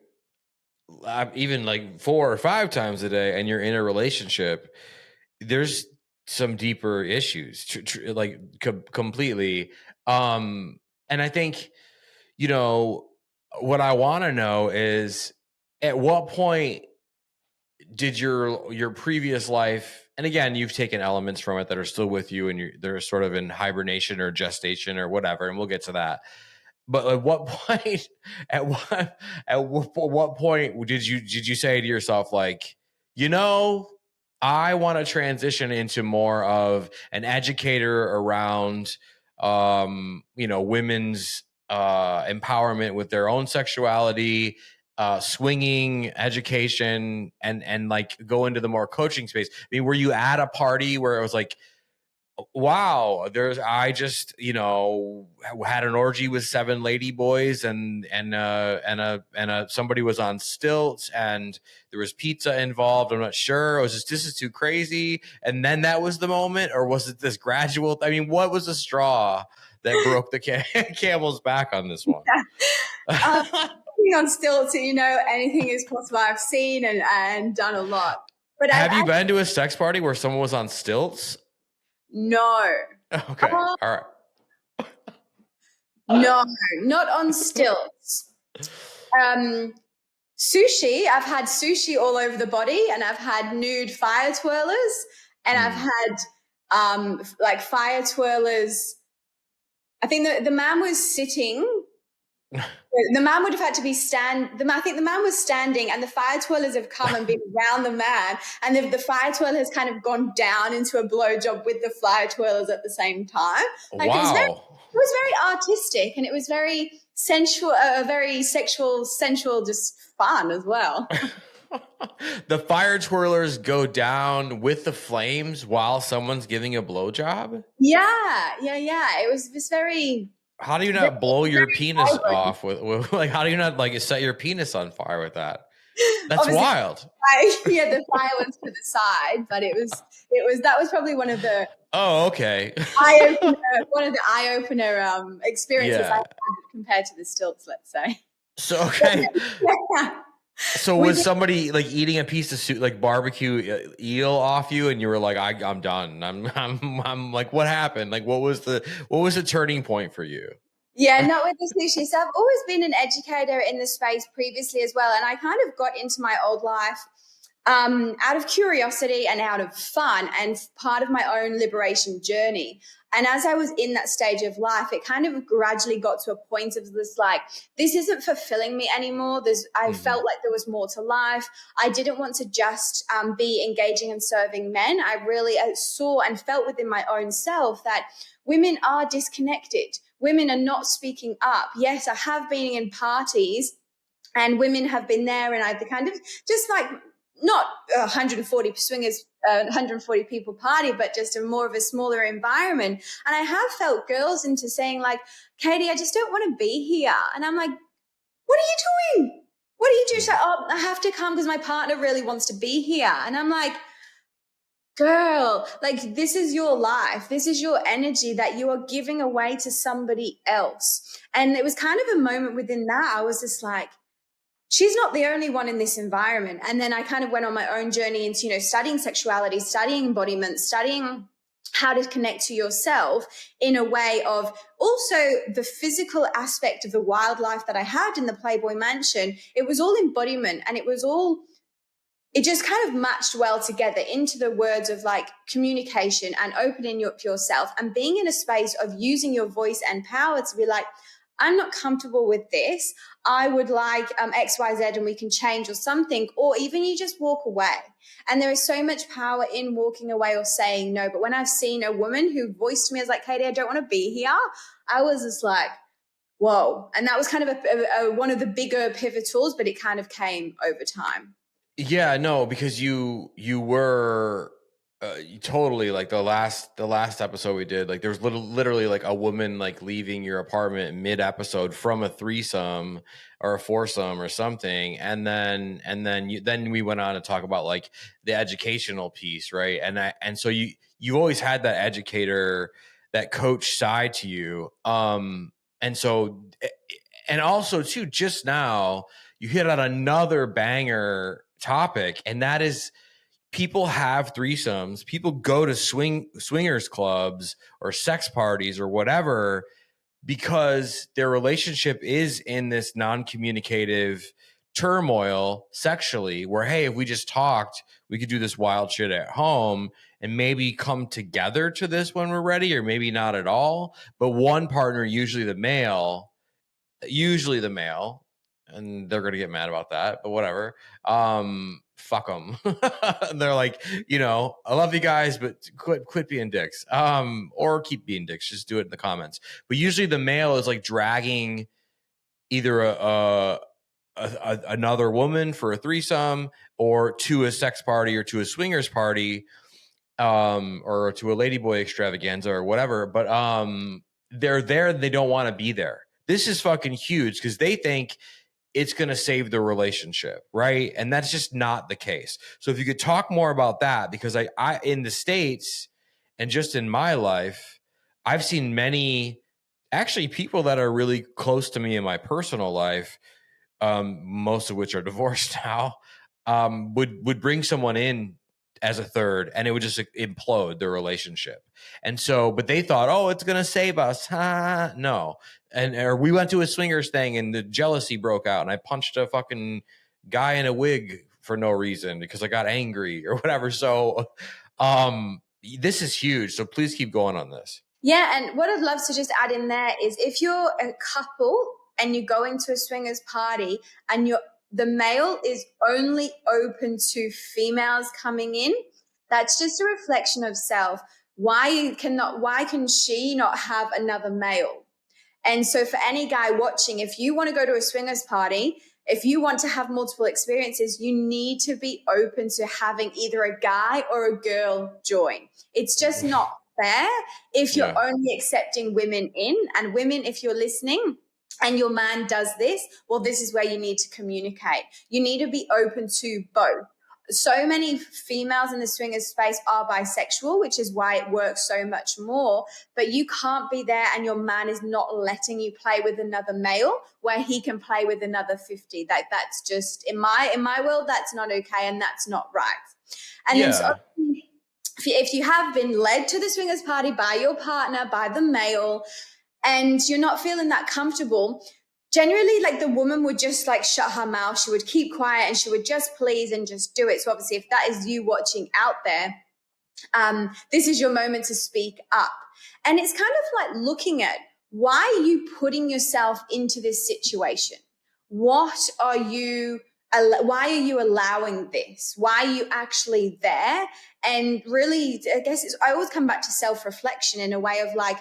even like 4 or 5 times a day and you're in a relationship, there's some deeper issues, like completely. And I think, you know, what I want to know is, at what point did your previous life, and again, you've taken elements from it that are still with you, and they're sort of in hibernation or gestation or whatever, and we'll get to that. But at what point, at what point did you say to yourself, like, you know, I want to transition into more of an educator around, you know, women's empowerment with their own sexuality, swinging education, and like go into the more coaching space? I mean, were you at a party where it was like, wow, I just, you know, had an orgy with 7 lady boys, and somebody was on stilts, and there was pizza involved? I'm not sure. Was this is too crazy? And then that was the moment, or was it this gradual? I mean, what was the straw that broke the camel's back on this one? On stilts, you know, anything is possible. I've seen and done a lot. But have you been to a sex party where someone was on stilts? No. Okay. All right. No, not on stilts. Sushi, I've had sushi all over the body, and I've had nude fire twirlers, and I've had like fire twirlers. I think the man was sitting. The man would have had to be I think the man was standing, and the fire twirlers have come and been around the man, and the fire twirler has kind of gone down into a blowjob with the fire twirlers at the same time. Like, wow. It was very artistic, and it was very sensual, very sexual, sensual, just fun as well. The fire twirlers go down with the flames while someone's giving a blowjob? Yeah. It was just very... How do you not blow your penis off with like, how do you not like set your penis on fire with that? That's obviously wild. The fire was to the side, but that was probably one of the eye-opener experiences I had compared to the stilts, let's say. So okay. Yeah. So was somebody like eating a piece of like barbecue eel off you, and you were like, I'm done. I'm like, what happened? Like, what was the turning point for you? Yeah, not with the sushi. So I've always been an educator in the space previously as well, and I kind of got into my old life out of curiosity and out of fun, and part of my own liberation journey. And as I was in that stage of life, it kind of gradually got to a point of this, like, this isn't fulfilling me anymore. I felt like there was more to life. I didn't want to just be engaging and serving men. I really saw and felt within my own self that women are disconnected. Women are not speaking up. Yes, I have been in parties and women have been there, and I've kind of just like, not 140 swingers, 140 people party, but just more of a smaller environment. And I have felt girls into saying like, Katy, I just don't want to be here. And I'm like, what are you doing? what do you do? She's like, oh, I have to come because my partner really wants to be here. And I'm like, girl, like, this is your life. This is your energy that you are giving away to somebody else. And it was kind of a moment within that. I was just like, she's not the only one in this environment. And then I kind of went on my own journey into, studying sexuality, studying embodiment, studying how to connect to yourself in a way of also the physical aspect of the wildlife that I had in the Playboy Mansion. It was all embodiment, and it just kind of matched well together into the words of like communication and opening up yourself and being in a space of using your voice and power to be like, I'm not comfortable with this. I would like X, Y, Z, and we can change or something, or even you just walk away. And there is so much power in walking away or saying no. But when I've seen a woman who voiced to me as like, Katy, I don't want to be here, I was just like, whoa. And that was kind of one of the bigger pivotals, but it kind of came over time. Yeah, no, because you were you totally, like the last episode we did, like there was literally like a woman like leaving your apartment mid episode from a threesome or a foursome or something, and then we went on to talk about like the educational piece, right? And so you always had that educator, that coach side to you, and so, and also too, just now you hit on another banger topic, and that is, people have threesomes, people go to swingers clubs or sex parties or whatever because their relationship is in this non-communicative turmoil sexually, where, hey, if we just talked, we could do this wild shit at home and maybe come together to this when we're ready, or maybe not at all. But one partner, usually the male, and they're going to get mad about that, but whatever. Fuck them. They're like, I love you guys, but quit being dicks. Or keep being dicks. Just do it in the comments. But usually the male is like dragging either another woman for a threesome, or to a sex party, or to a swingers party, or to a ladyboy extravaganza or whatever. But they're there. They don't want to be there. This is fucking huge because they think it's going to save the relationship, right? And that's just not the case. So if you could talk more about that, because I in the States and just in my life, I've seen many actually people that are really close to me in my personal life, most of which are divorced now, would bring someone in as a third, and it would just implode the relationship. And so, but they thought, oh, it's going to save us. No. Or we went to a swingers thing and the jealousy broke out and I punched a fucking guy in a wig for no reason because I got angry or whatever. So this is huge. So please keep going on this. Yeah, and what I'd love to just add in there is, if you're a couple and you're going to a swingers party and the male is only open to females coming in, that's just a reflection of self. Why can she not have another male? And so for any guy watching, if you want to go to a swingers party, if you want to have multiple experiences, you need to be open to having either a guy or a girl join. It's just not fair if you're only accepting women in. And women, if you're listening and your man does this, well, this is where you need to communicate. You need to be open to both. So many females in the swingers space are bisexual, which is why it works so much more. But you can't be there and your man is not letting you play with another male where he can play with another 50. That's just, in my world, that's not okay, and that's not right. And then so if you have been led to the swingers party by your partner, by the male, and you're not feeling that comfortable, generally, like, the woman would just like shut her mouth. She would keep quiet and she would just please and just do it. So obviously, if that is you watching out there, this is your moment to speak up. And it's kind of like looking at, why are you putting yourself into this situation? Why are you allowing this? Why are you actually there? And really, I guess I always come back to self-reflection in a way of like,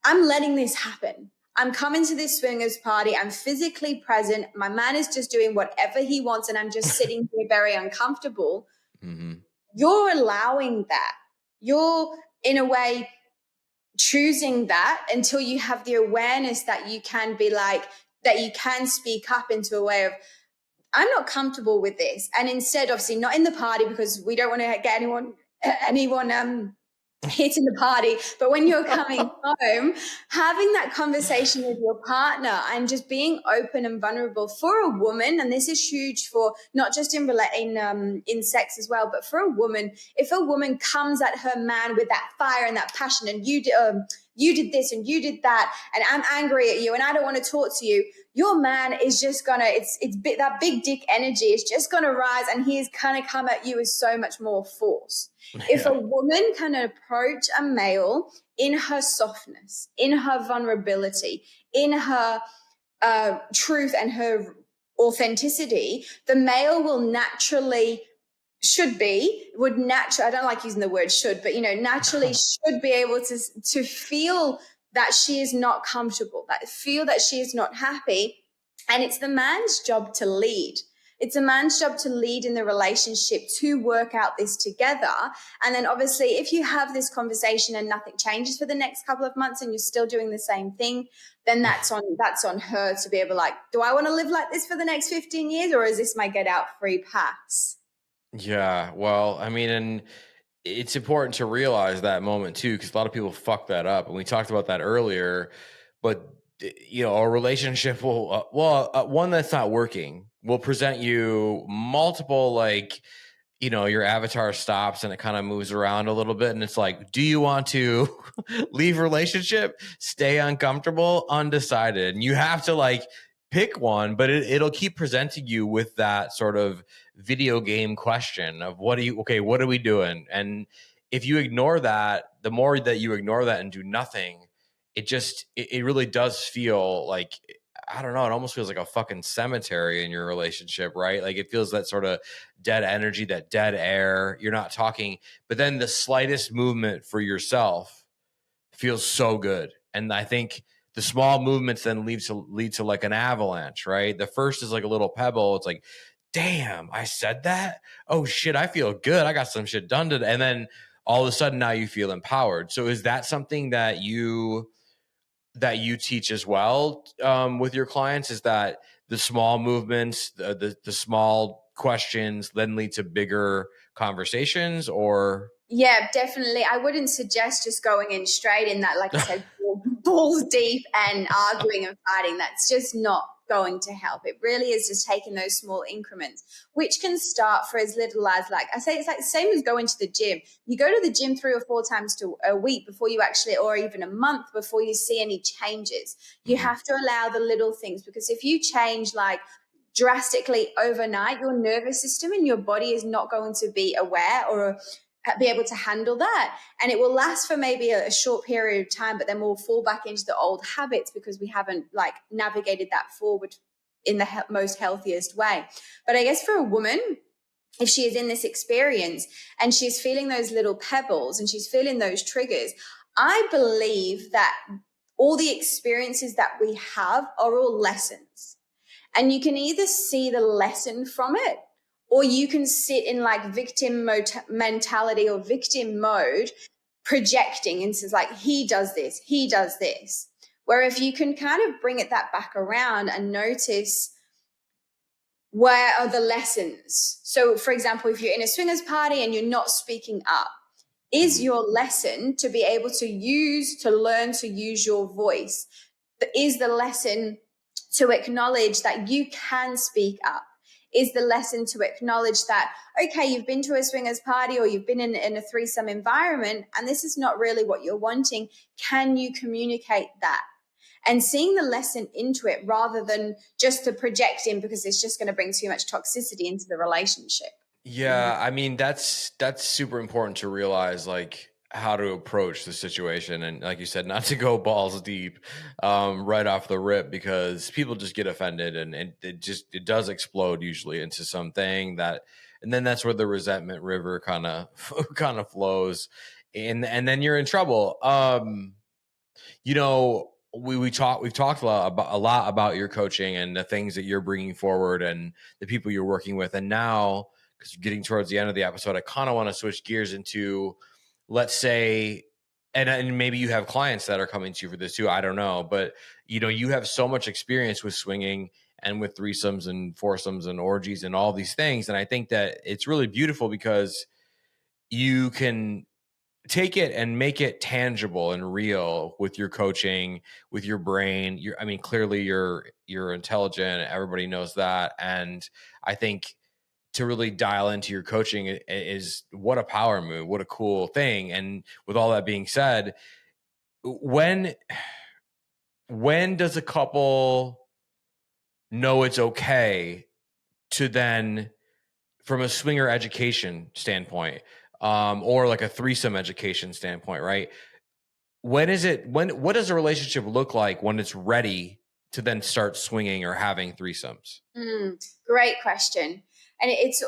I'm letting this happen. I'm coming to this swingers party. I'm physically present. My man is just doing whatever he wants, and I'm just sitting here very uncomfortable. Mm-hmm. You're allowing that. You're, in a way, choosing that until you have the awareness that you can be like, that you can speak up into a way of, I'm not comfortable with this. And instead, obviously not in the party, because we don't want to get anyone hit in the party, but when you're coming home, having that conversation with your partner and just being open and vulnerable for a woman. And this is huge for not just in sex as well, but for a woman. If a woman comes at her man with that fire and that passion, and you did this and you did that, and I'm angry at you and I don't want to talk to you, your man is just gonna, that big dick energy is just gonna rise, and he is gonna come at you with so much more force. If a woman can approach a male in her softness, in her vulnerability, in her truth and her authenticity, the male will naturally I don't like using the word should, but naturally should be able to feel that she is not comfortable, feel that she is not happy. And it's the man's job to lead. It's a man's job to lead in the relationship, to work out this together. And then obviously if you have this conversation and nothing changes for the next couple of months and you're still doing the same thing, then that's on her to be able, like, do I want to live like this for the next 15 years, or is this my get out free pass? Yeah, well, I mean, and it's important to realize that moment too, because a lot of people fuck that up, and we talked about that earlier. But a relationship will, one that's not working will present you multiple, like, your avatar stops and it kind of moves around a little bit, and it's like, do you want to leave relationship, stay uncomfortable, undecided? And you have to like pick one, but it'll keep presenting you with that sort of video game question of what are we doing? And if you ignore that, the more that you ignore that and do nothing, it really does feel like, I don't know, it almost feels like a fucking cemetery in your relationship, right? Like it feels that sort of dead energy, that dead air. You're not talking, but then the slightest movement for yourself feels so good. And I think the small movements then lead to like an avalanche, right? The first is like a little pebble. It's like, damn, I said that. Oh shit, I feel good. I got some shit done today. And then all of a sudden now you feel empowered. So is that something that you teach as well with your clients? Is that the small movements, the small questions then lead to bigger conversations? Or Yeah, definitely. I wouldn't suggest just going in straight in that, like I said, balls deep and arguing and fighting. That's just not going to help. It really is just taking those small increments, which can start for as little as, like I say, it's like the same as going to the gym. You go to the gym 3 or 4 times a week before you actually, or even a month before you see any changes. You have to allow the little things, because if you change like drastically overnight, your nervous system and your body is not going to be aware or be able to handle that, and it will last for maybe a short period of time, but then we'll fall back into the old habits because we haven't like navigated that forward in the most healthiest way. But I guess for a woman, if she is in this experience and she's feeling those little pebbles and she's feeling those triggers, I believe that all the experiences that we have are all lessons, and you can either see the lesson from it, or you can sit in like victim mentality or victim mode, projecting and says like, he does this. Where if you can kind of bring that back around and notice, where are the lessons? So for example, if you're in a swingers party and you're not speaking up, is your lesson to be able to learn to use your voice? Is the lesson to acknowledge that you can speak up? Is the lesson to acknowledge that, okay, you've been to a swingers party or you've been in a threesome environment and this is not really what you're wanting. Can you communicate that? And seeing the lesson into it rather than just the projecting, because it's just going to bring too much toxicity into the relationship. yeah, I mean, that's super important to realize, like, how to approach the situation, and like you said, not to go balls deep right off the rip, because people just get offended, and it does explode usually into something that, and then that's where the resentment river kind of flows, and then you're in trouble. We've talked a lot about your coaching and the things that you're bringing forward and the people you're working with, and now, because you're getting towards the end of the episode, I kind of want to switch gears into, let's say, and maybe you have clients that are coming to you for this too, I don't know, but you have so much experience with swinging, and with threesomes and foursomes and orgies and all these things. And I think that it's really beautiful because you can take it and make it tangible and real with your coaching, with your brain. I mean, clearly you're intelligent. Everybody knows that. And I think to really dial into your coaching is what a power move, what a cool thing. And with all that being said, when does a couple know it's okay to then, from a swinger education standpoint, or like a threesome education standpoint, right? What does a relationship look like when it's ready to then start swinging or having threesomes? Great question. And it's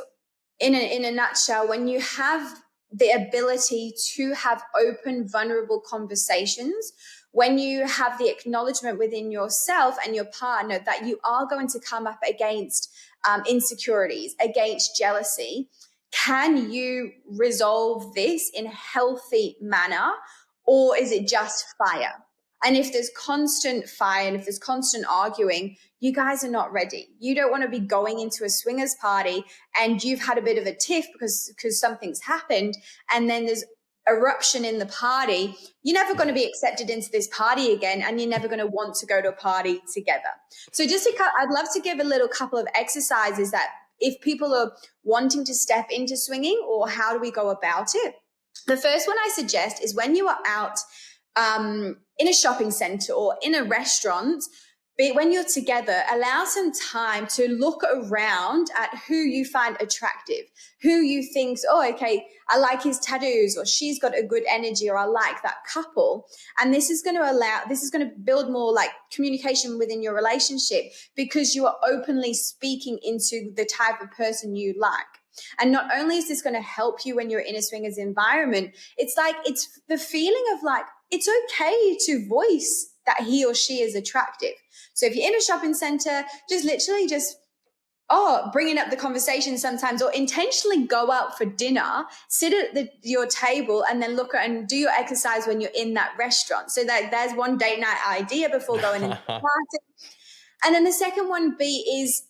in a nutshell, when you have the ability to have open, vulnerable conversations, when you have the acknowledgement within yourself and your partner that you are going to come up against insecurities, against jealousy, can you resolve this in a healthy manner, or is it just fire? And if there's constant fire and if there's constant arguing, you guys are not ready. You don't want to be going into a swingers party and you've had a bit of a tiff because something's happened, and then there's eruption in the party. You're never going to be accepted into this party again, and you're never going to want to go to a party together. So I'd love to give a little couple of exercises that if people are wanting to step into swinging, or how do we go about it? The first one I suggest is when you are out in a shopping center or in a restaurant, when you're together, allow some time to look around at who you find attractive, who you think, oh, okay, I like his tattoos, or she's got a good energy, or I like that couple. And this is going to build more like communication within your relationship, because you are openly speaking into the type of person you like. And not only is this going to help you when you're in a swingers environment, it's the feeling of like, it's okay to voice that he or she is attractive. So if you're in a shopping center, bringing up the conversation sometimes, or intentionally go out for dinner, sit at your table, and then look at and do your exercise when you're in that restaurant. So there's one date night idea before going into the party. And then the second one is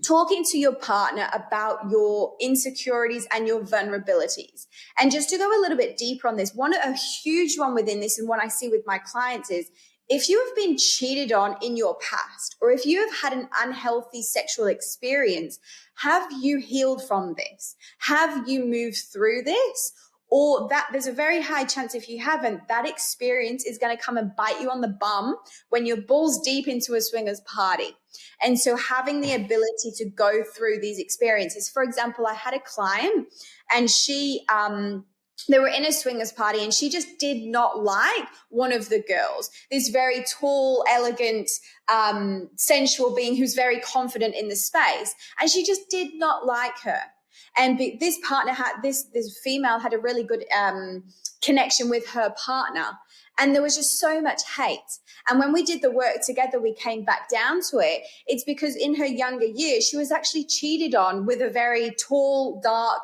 talking to your partner about your insecurities and your vulnerabilities. And just to go a little bit deeper on this, a huge one within this, and what I see with my clients is, if you have been cheated on in your past, or if you have had an unhealthy sexual experience, have you healed from this? Have you moved through this? Or that there's a very high chance, if you haven't, that experience is going to come and bite you on the bum when you're balls deep into a swingers party. And so having the ability to go through these experiences. For example, I had a client, and they were in a swingers party, and she just did not like one of the girls, this very tall, elegant, sensual being who's very confident in the space. And she just did not like her. And this partner this female had a really good connection with her partner. And there was just so much hate. And when we did the work together, we came back down to it. It's because in her younger years, she was actually cheated on with a very tall, dark,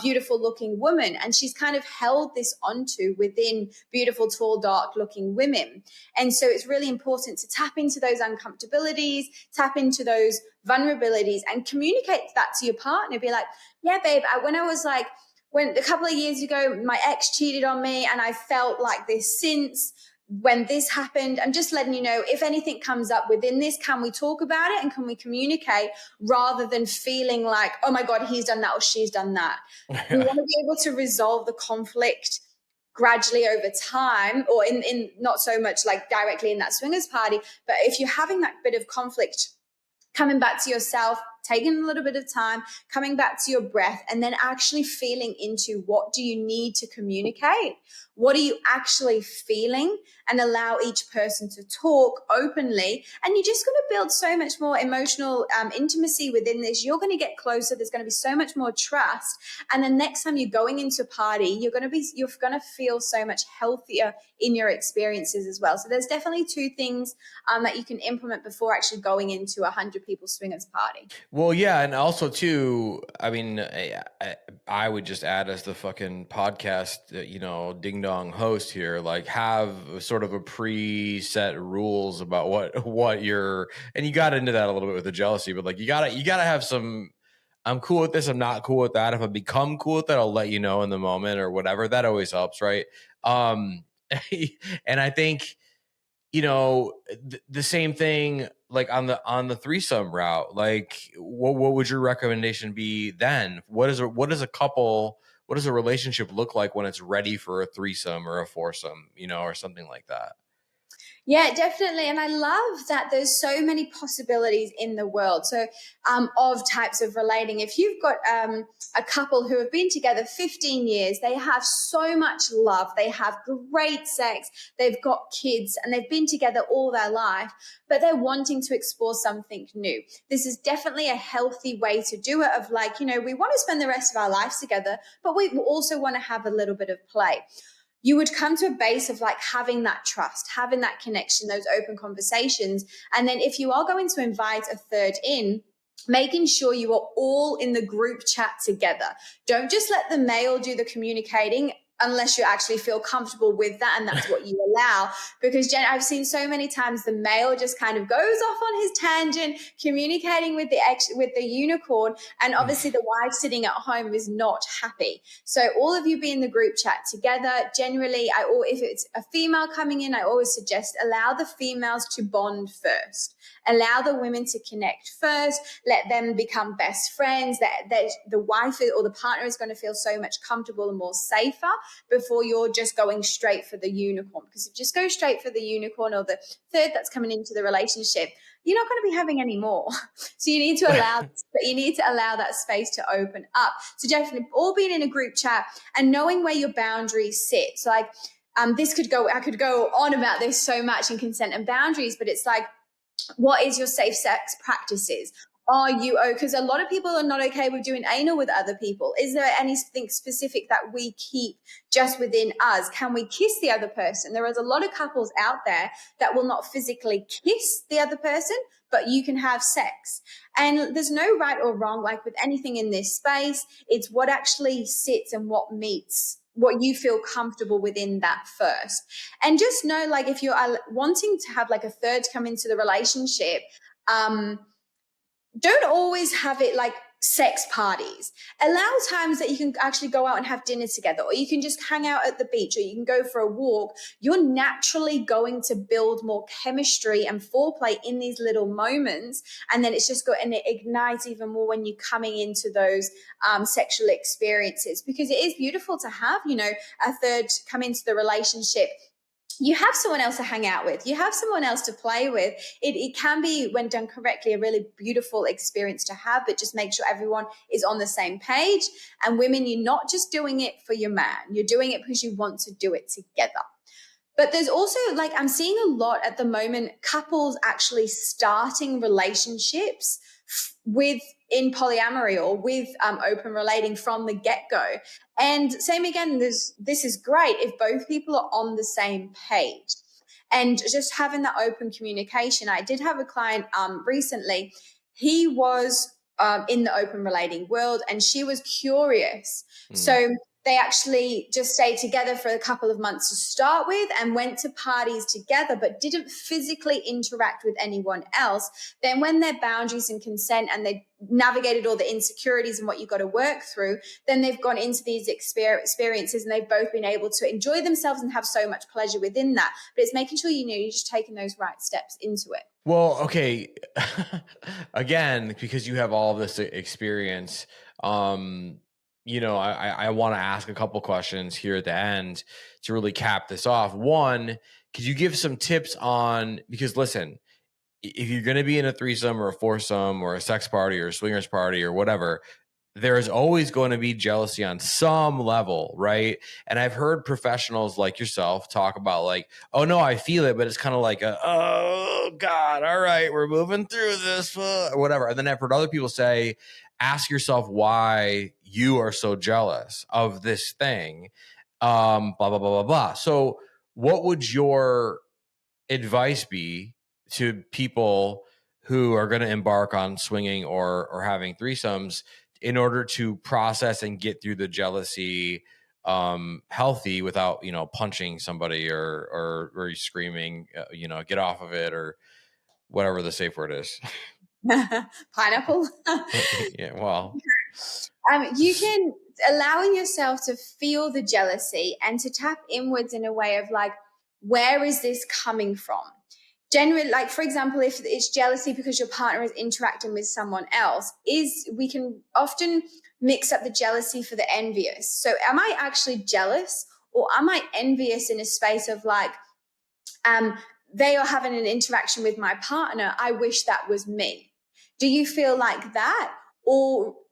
beautiful looking woman. And she's kind of held this onto within beautiful, tall, dark looking women. And so it's really important to tap into those uncomfortabilities, tap into those vulnerabilities, and communicate that to your partner. Be like, yeah, babe, when a couple of years ago, my ex cheated on me, and I felt like this since when this happened. I'm just letting you know, if anything comes up within this, can we talk about it and can we communicate, rather than feeling like, oh my God, he's done that or she's done that. We want to be able to resolve the conflict gradually over time, or in not so much like directly in that swingers party, but if you're having that bit of conflict, coming back to yourself, taking a little bit of time, coming back to your breath, and then actually feeling into, what do you need to communicate? What are you actually feeling? And allow each person to talk openly. And you're just going to build so much more emotional intimacy within this. You're going to get closer. There's going to be so much more trust. And then next time you're going into a party, you're going to feel so much healthier in your experiences as well. So there's definitely two things that you can implement before actually going into a 100 people swingers party. Well, yeah, and also too, I mean, I would just add as the fucking podcast, ding dong host here, like have sort of a preset rules about what you're, and you got into that a little bit with the jealousy, but like you gotta have some. I'm cool with this. I'm not cool with that. If I become cool with that, I'll let you know in the moment or whatever. That always helps, right? Um, and I think the same thing like on the threesome route. Like what would your recommendation be then? What is a relationship look like when it's ready for a threesome or a foursome, or something like that? Yeah, definitely. And I love that there's so many possibilities in the world. So, of types of relating. If you've got a couple who have been together 15 years, they have so much love, they have great sex, they've got kids, and they've been together all their life, but they're wanting to explore something new. This is definitely a healthy way to do it, of like, we want to spend the rest of our lives together, but we also want to have a little bit of play. You would come to a base of like having that trust, having that connection, those open conversations. And then if you are going to invite a third in, making sure you are all in the group chat together. Don't just let the male do the communicating unless you actually feel comfortable with that and that's what you allow. Because I've seen so many times the male just kind of goes off on his tangent, communicating with the unicorn, and obviously the wife sitting at home is not happy. So all of you be in the group chat together. Generally, if it's a female coming in, I always suggest allow the females to bond first. Allow the women to connect first. Let them become best friends. That the wife or the partner is going to feel so much comfortable and more safer before you're just going straight for the unicorn. Because if you just go straight for the unicorn or the third that's coming into the relationship, you're not going to be having any more. So you need to allow that space to open up. So definitely all being in a group chat and knowing where your boundaries sit. So like I could go on about this so much in consent and boundaries, but it's like, what is your safe sex practices? Are you because a lot of people are not okay with doing anal with other people. Is there anything specific that we keep just within us? Can we kiss the other person? There is a lot of couples out there that will not physically kiss the other person, but you can have sex. And there's no right or wrong, like with anything in this space. It's what actually sits and what meets what you feel comfortable within that first. And just know, like, if you're wanting to have like a third come into the relationship, don't always have it like sex parties. Allow times that you can actually go out and have dinner together, or you can just hang out at the beach, or you can go for a walk. You're naturally going to build more chemistry and foreplay in these little moments. And then it's just going to ignite even more when you're coming into those sexual experiences, because it is beautiful to have, a third come into the relationship. You have someone else to hang out with. You have someone else to play with. It can be, when done correctly, a really beautiful experience to have, but just make sure everyone is on the same page. And women, you're not just doing it for your man. You're doing it because you want to do it together. But there's also, like, I'm seeing a lot at the moment, couples actually starting relationships in polyamory or with open relating from the get-go. And same again, this is great if both people are on the same page and just having that open communication. I did have a client recently. He was in the open relating world and she was curious. So they actually just stayed together for a couple of months to start with and went to parties together, but didn't physically interact with anyone else. Then when their boundaries and consent and they navigated all the insecurities and what you've got to work through, then they've gone into these experiences and they've both been able to enjoy themselves and have so much pleasure within that. But it's making sure you're just taking those right steps into it. Well, okay. Again, because you have all of this experience, I want to ask a couple questions here at the end to really cap this off. One, could you give some tips on, because listen, if you're going to be in a threesome or a foursome or a sex party or a swingers party or whatever, there is always going to be jealousy on some level, right? And I've heard professionals like yourself talk about like, oh no, I feel it, but it's kind of like oh God, all right, we're moving through this, or whatever. And then I've heard other people say, ask yourself why you are so jealous of this thing, blah, blah, blah, blah, blah. So what would your advice be to people who are going to embark on swinging or having threesomes in order to process and get through the jealousy healthy without, punching somebody or screaming, get off of it or whatever the safe word is. Pineapple. Yeah, well, you can allowing yourself to feel the jealousy and to tap inwards in a way of like, where is this coming from? Generally, like for example, if it's jealousy because your partner is interacting with someone else, we can often mix up the jealousy for the envious. So am I actually jealous or am I envious in a space of like, they are having an interaction with my partner, I wish that was me? Do you feel like that?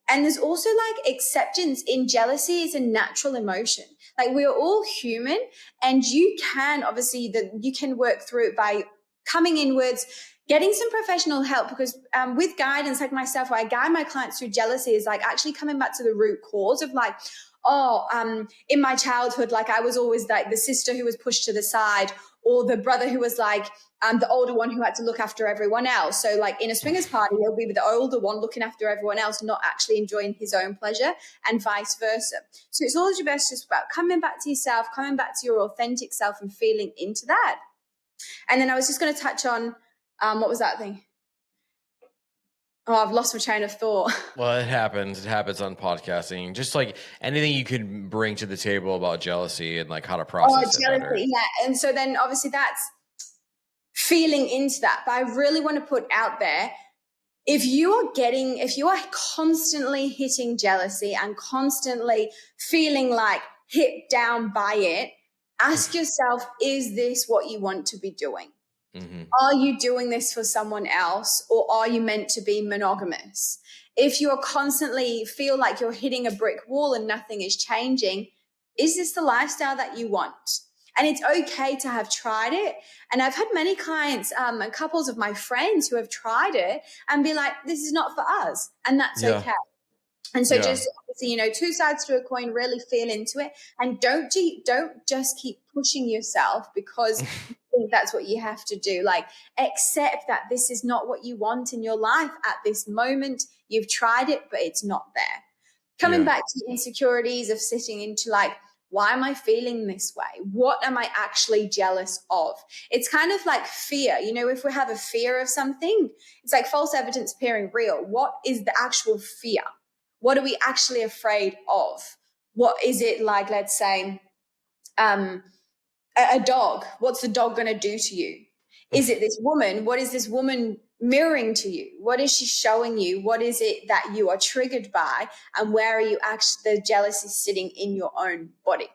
And there's also like acceptance in jealousy is a natural emotion. Like we are all human, and you can obviously you can work through it by coming inwards, getting some professional help, because with guidance like myself, where I guide my clients through jealousy is like actually coming back to the root cause of like, in my childhood, like I was always like the sister who was pushed to the side, or the brother who was like the older one who had to look after everyone else. So like in a swingers party, he'll be with the older one looking after everyone else, not actually enjoying his own pleasure, and vice versa. So it's always your best just about coming back to yourself, coming back to your authentic self and feeling into that. And then I was just going to touch on, what was that thing? Oh, I've lost my train of thought. Well, it happens. It happens on podcasting. Just like anything you could bring to the table about jealousy and like how to process it better. Yeah. And so then obviously that's feeling into that. But I really want to put out there, if you are constantly hitting jealousy and constantly feeling like hit down by it, ask yourself, is this what you want to be doing? Mm-hmm. Are you doing this for someone else, or are you meant to be monogamous? If you are constantly feel like you're hitting a brick wall and nothing is changing, is this the lifestyle that you want? And it's okay to have tried it. And I've had many clients and couples of my friends who have tried it and be like, this is not for us. And that's okay. And so just, two sides to a coin, really feel into it. And don't just keep pushing yourself because you think that's what you have to do. Like, accept that this is not what you want in your life at this moment. You've tried it, but it's not there. Coming back to insecurities of sitting into like, why am I feeling this way? What am I actually jealous of? It's kind of like fear. If we have a fear of something, it's like false evidence appearing real. What is the actual fear? What are we actually afraid of? What is it like, let's say, a dog? What's the dog going to do to you? Is it this woman? What is this woman mirroring to you? What is she showing you? What is it that you are triggered by? And where are you actually, the jealousy sitting in your own body?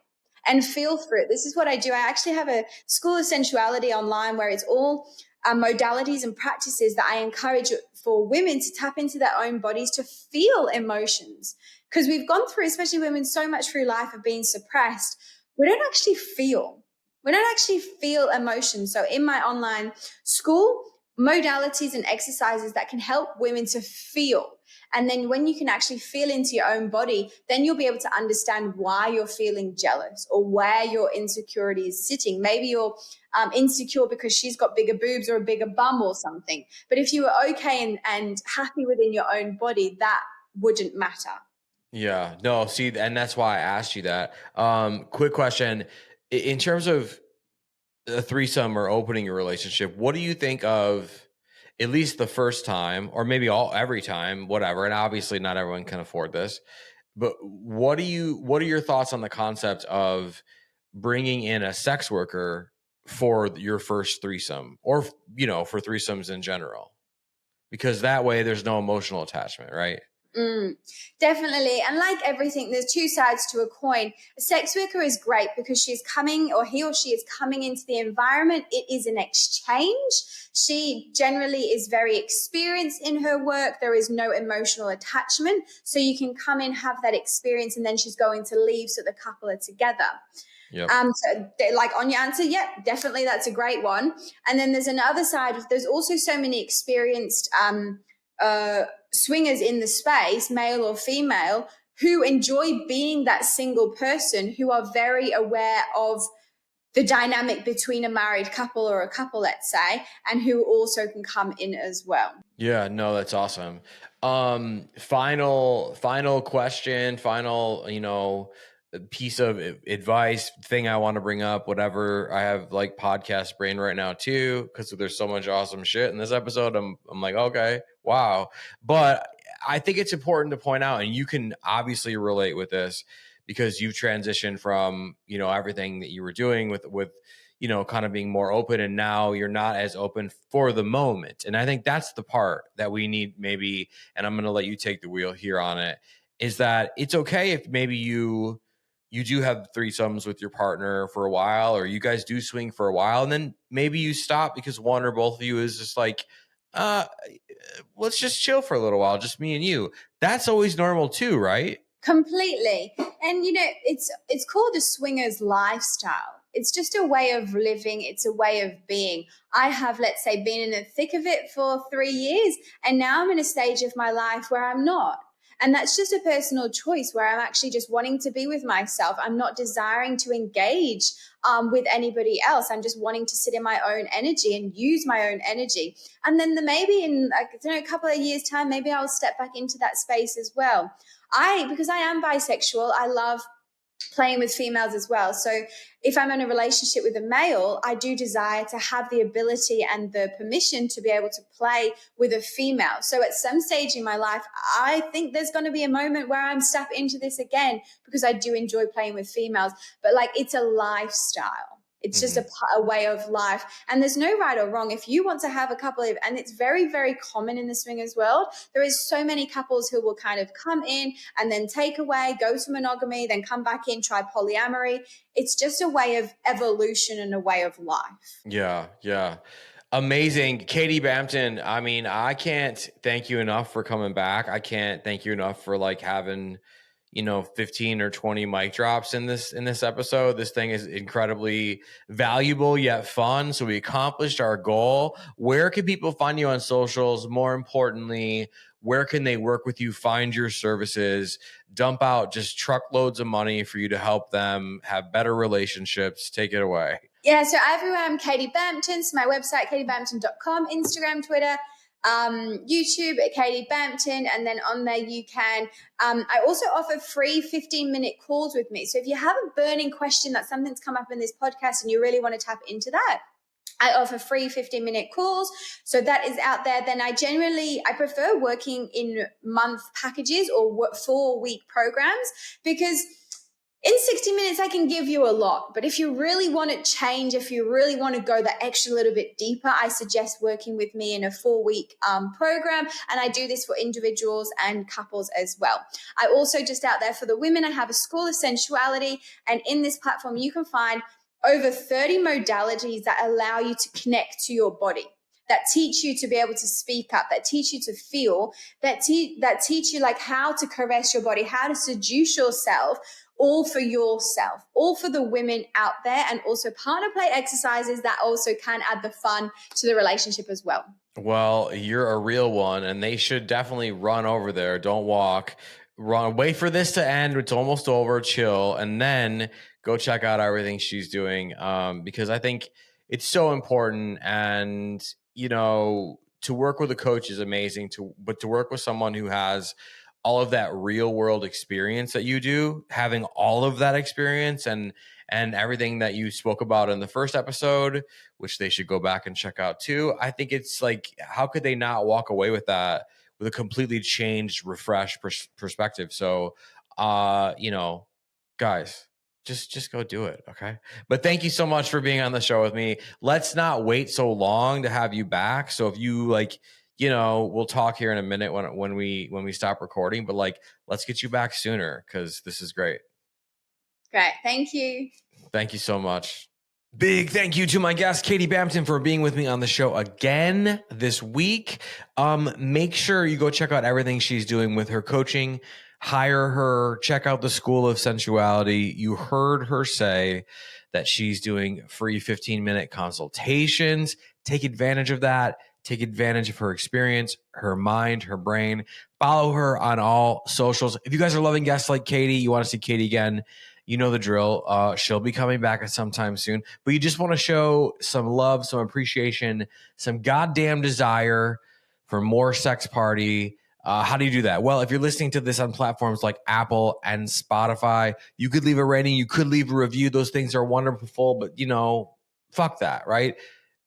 And feel through it. This is what I do. I actually have a school of sensuality online where it's all modalities and practices that I encourage for women to tap into their own bodies to feel emotions. Because we've gone through, especially women, so much through life of being suppressed. We don't actually feel. We don't actually feel emotions. So in my online school, modalities and exercises that can help women to feel. And then when you can actually feel into your own body, then you'll be able to understand why you're feeling jealous or where your insecurity is sitting. Maybe you're insecure because she's got bigger boobs or a bigger bum or something. But if you were okay and happy within your own body, that wouldn't matter. Yeah, no, see, and that's why I asked you that. Quick question. In terms of a threesome or opening a relationship, what do you think of at least the first time, or maybe every time, whatever? And obviously not everyone can afford this, but what are your thoughts on the concept of bringing in a sex worker for your first threesome, or, for threesomes in general? Because that way there's no emotional attachment, right? Definitely. And like everything, there's two sides to a coin. A sex worker is great because he or she is coming into the environment. It is an exchange. She generally is very experienced in her work. There is no emotional attachment. So you can come in, have that experience, and then she's going to leave so the couple are together. Yep. So like on your answer, definitely that's a great one. And then there's another side there's also so many experienced swingers in the space, male or female, who enjoy being that single person, who are very aware of the dynamic between a married couple or a couple, let's say, and who also can come in as well. Yeah, no, that's awesome. Final question, final, piece of advice, thing I want to bring up, whatever. I have like podcast brain right now too, because there's so much awesome shit in this episode. I'm like, okay, wow. But I think it's important to point out, and you can obviously relate with this because you've transitioned from, everything that you were doing with kind of being more open, and now you're not as open for the moment. And I think that's the part that we need maybe, and I'm going to let you take the wheel here on it, is that it's okay if maybe you do have threesomes with your partner for a while, or you guys do swing for a while, and then maybe you stop because one or both of you is just like, let's just chill for a little while, just me and you. That's always normal too, right? Completely. And it's called a swingers lifestyle. It's just a way of living. It's a way of being. I have, let's say, been in the thick of it for 3 years, and now I'm in a stage of my life where I'm not. And that's just a personal choice where I'm actually just wanting to be with myself. I'm not desiring to engage with anybody else. I'm just wanting to sit in my own energy and use my own energy. And then maybe in a couple of years' time, maybe I'll step back into that space as well. Because I am bisexual, I love playing with females as well. So if I'm in a relationship with a male, I do desire to have the ability and the permission to be able to play with a female. So at some stage in my life, I think there's going to be a moment where I'm step into this again, because I do enjoy playing with females. But it's a lifestyle. It's just a way of life. And there's no right or wrong. If you want to have a couple of, and it's very, very common in the swingers world, there is so many couples who will kind of come in and then take away, go to monogamy, then come back in, try polyamory. It's just a way of evolution and a way of life. Yeah. Yeah. Amazing. Katy Bampton. I mean, I can't thank you enough for coming back. I can't thank you enough for having 15 or 20 mic drops in this episode. This thing is incredibly valuable yet fun. So we accomplished our goal. Where can people find you on socials? More importantly, where can they work with you, find your services, dump out just truckloads of money for you to help them have better relationships? Take it away. Yeah, so everywhere I'm Katy Bampton. So my website, katybampton.com, Instagram, Twitter, YouTube at Katy Bampton, and then on there you can I also offer free 15-minute calls with me. So if you have a burning question, that something's come up in this podcast and you really want to tap into that, I offer free 15-minute calls. So that is out there. Then I prefer working in month packages or 4-week programs, because in 60 minutes, I can give you a lot. But if you really want to change, if you really want to go that extra little bit deeper, I suggest working with me in a 4-week program. And I do this for individuals and couples as well. I also, just out there for the women, I have a School of Sensuality. And in this platform, you can find over 30 modalities that allow you to connect to your body, that teach you to be able to speak up, that teach you to feel, that teach you how to caress your body, how to seduce yourself, all for yourself, all for the women out there, and also partner play exercises that also can add the fun to the relationship as well. Well, you're a real one, and they should definitely run over there. Don't walk. Run. Wait for this to end. It's almost over. Chill. And then go check out everything she's doing, because I think it's so important. And, to work with a coach is amazing, but to work with someone who has all of that real world experience that you do, having all of that experience and everything that you spoke about in the first episode, which they should go back and check out too. I think it's how could they not walk away with that, with a completely changed, refreshed perspective? So, guys, just go do it. Okay. But thank you so much for being on the show with me. Let's not wait so long to have you back. So if you we'll talk here in a minute when we stop recording, but let's get you back sooner, because this is great. Great. Thank you. Thank you so much. Big thank you to my guest, Katy Bampton, for being with me on the show again this week. Make sure you go check out everything she's doing with her coaching. Hire her, check out the School of Sensuality. You heard her say that she's doing free 15-minute consultations. Take advantage of that. Take advantage of her experience, her mind, her brain. Follow her on all socials. If you guys are loving guests like Katy, you want to see Katy again, You know the drill. She'll be coming back at some time soon. But you just want to show some love, some appreciation, some goddamn desire for more Sex Party. How do you do that? Well, if you're listening to this on platforms like Apple and Spotify, you could leave a rating, you could leave a review. Those things are wonderful, but fuck that, right?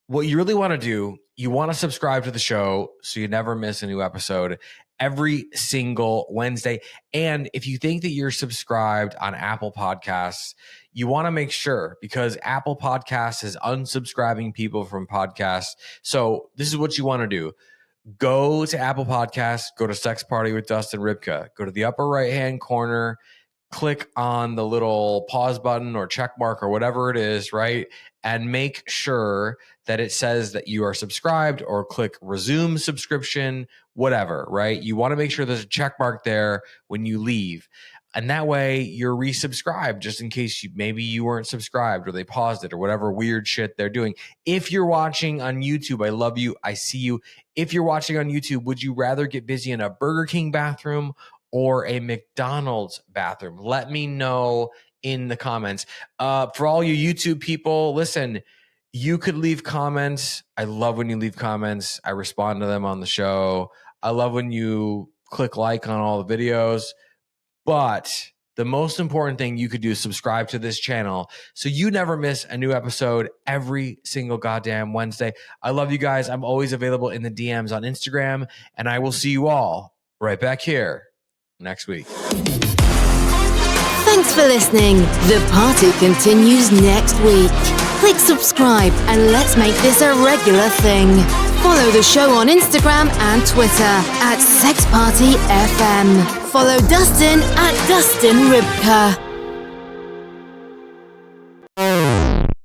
What you really want to do, you want to subscribe to the show so you never miss a new episode every single Wednesday. And if you think that you're subscribed on Apple Podcasts, you want to make sure, because Apple Podcasts is unsubscribing people from podcasts. So this is what you want to do. Go to Apple Podcasts, go to Sex Party with Dustin Rybka, go to the upper right-hand corner, click on the little pause button or check mark or whatever it is, right? And make sure that it says that you are subscribed, or click resume subscription, whatever, right? You want to make sure there's a check mark there when you leave. And that way you're resubscribed, just in case maybe you weren't subscribed or they paused it or whatever weird shit they're doing. If you're watching on YouTube, I love you. I see you. If you're watching on YouTube, would you rather get busy in a Burger King bathroom or a McDonald's bathroom? Let me know in the comments. For all you YouTube people, listen, you could leave comments. I love when you leave comments. I respond to them on the show. I love when you click like on all the videos. But the most important thing you could do is subscribe to this channel so you never miss a new episode every single goddamn Wednesday. I love you guys. I'm always available in the DMs on Instagram, and I will see you all right back here next week. Thanks for listening. The party continues next week. Click subscribe and let's make this a regular thing. Follow the show on Instagram and Twitter @SexPartyFM. Follow Dustin @DustinRybka.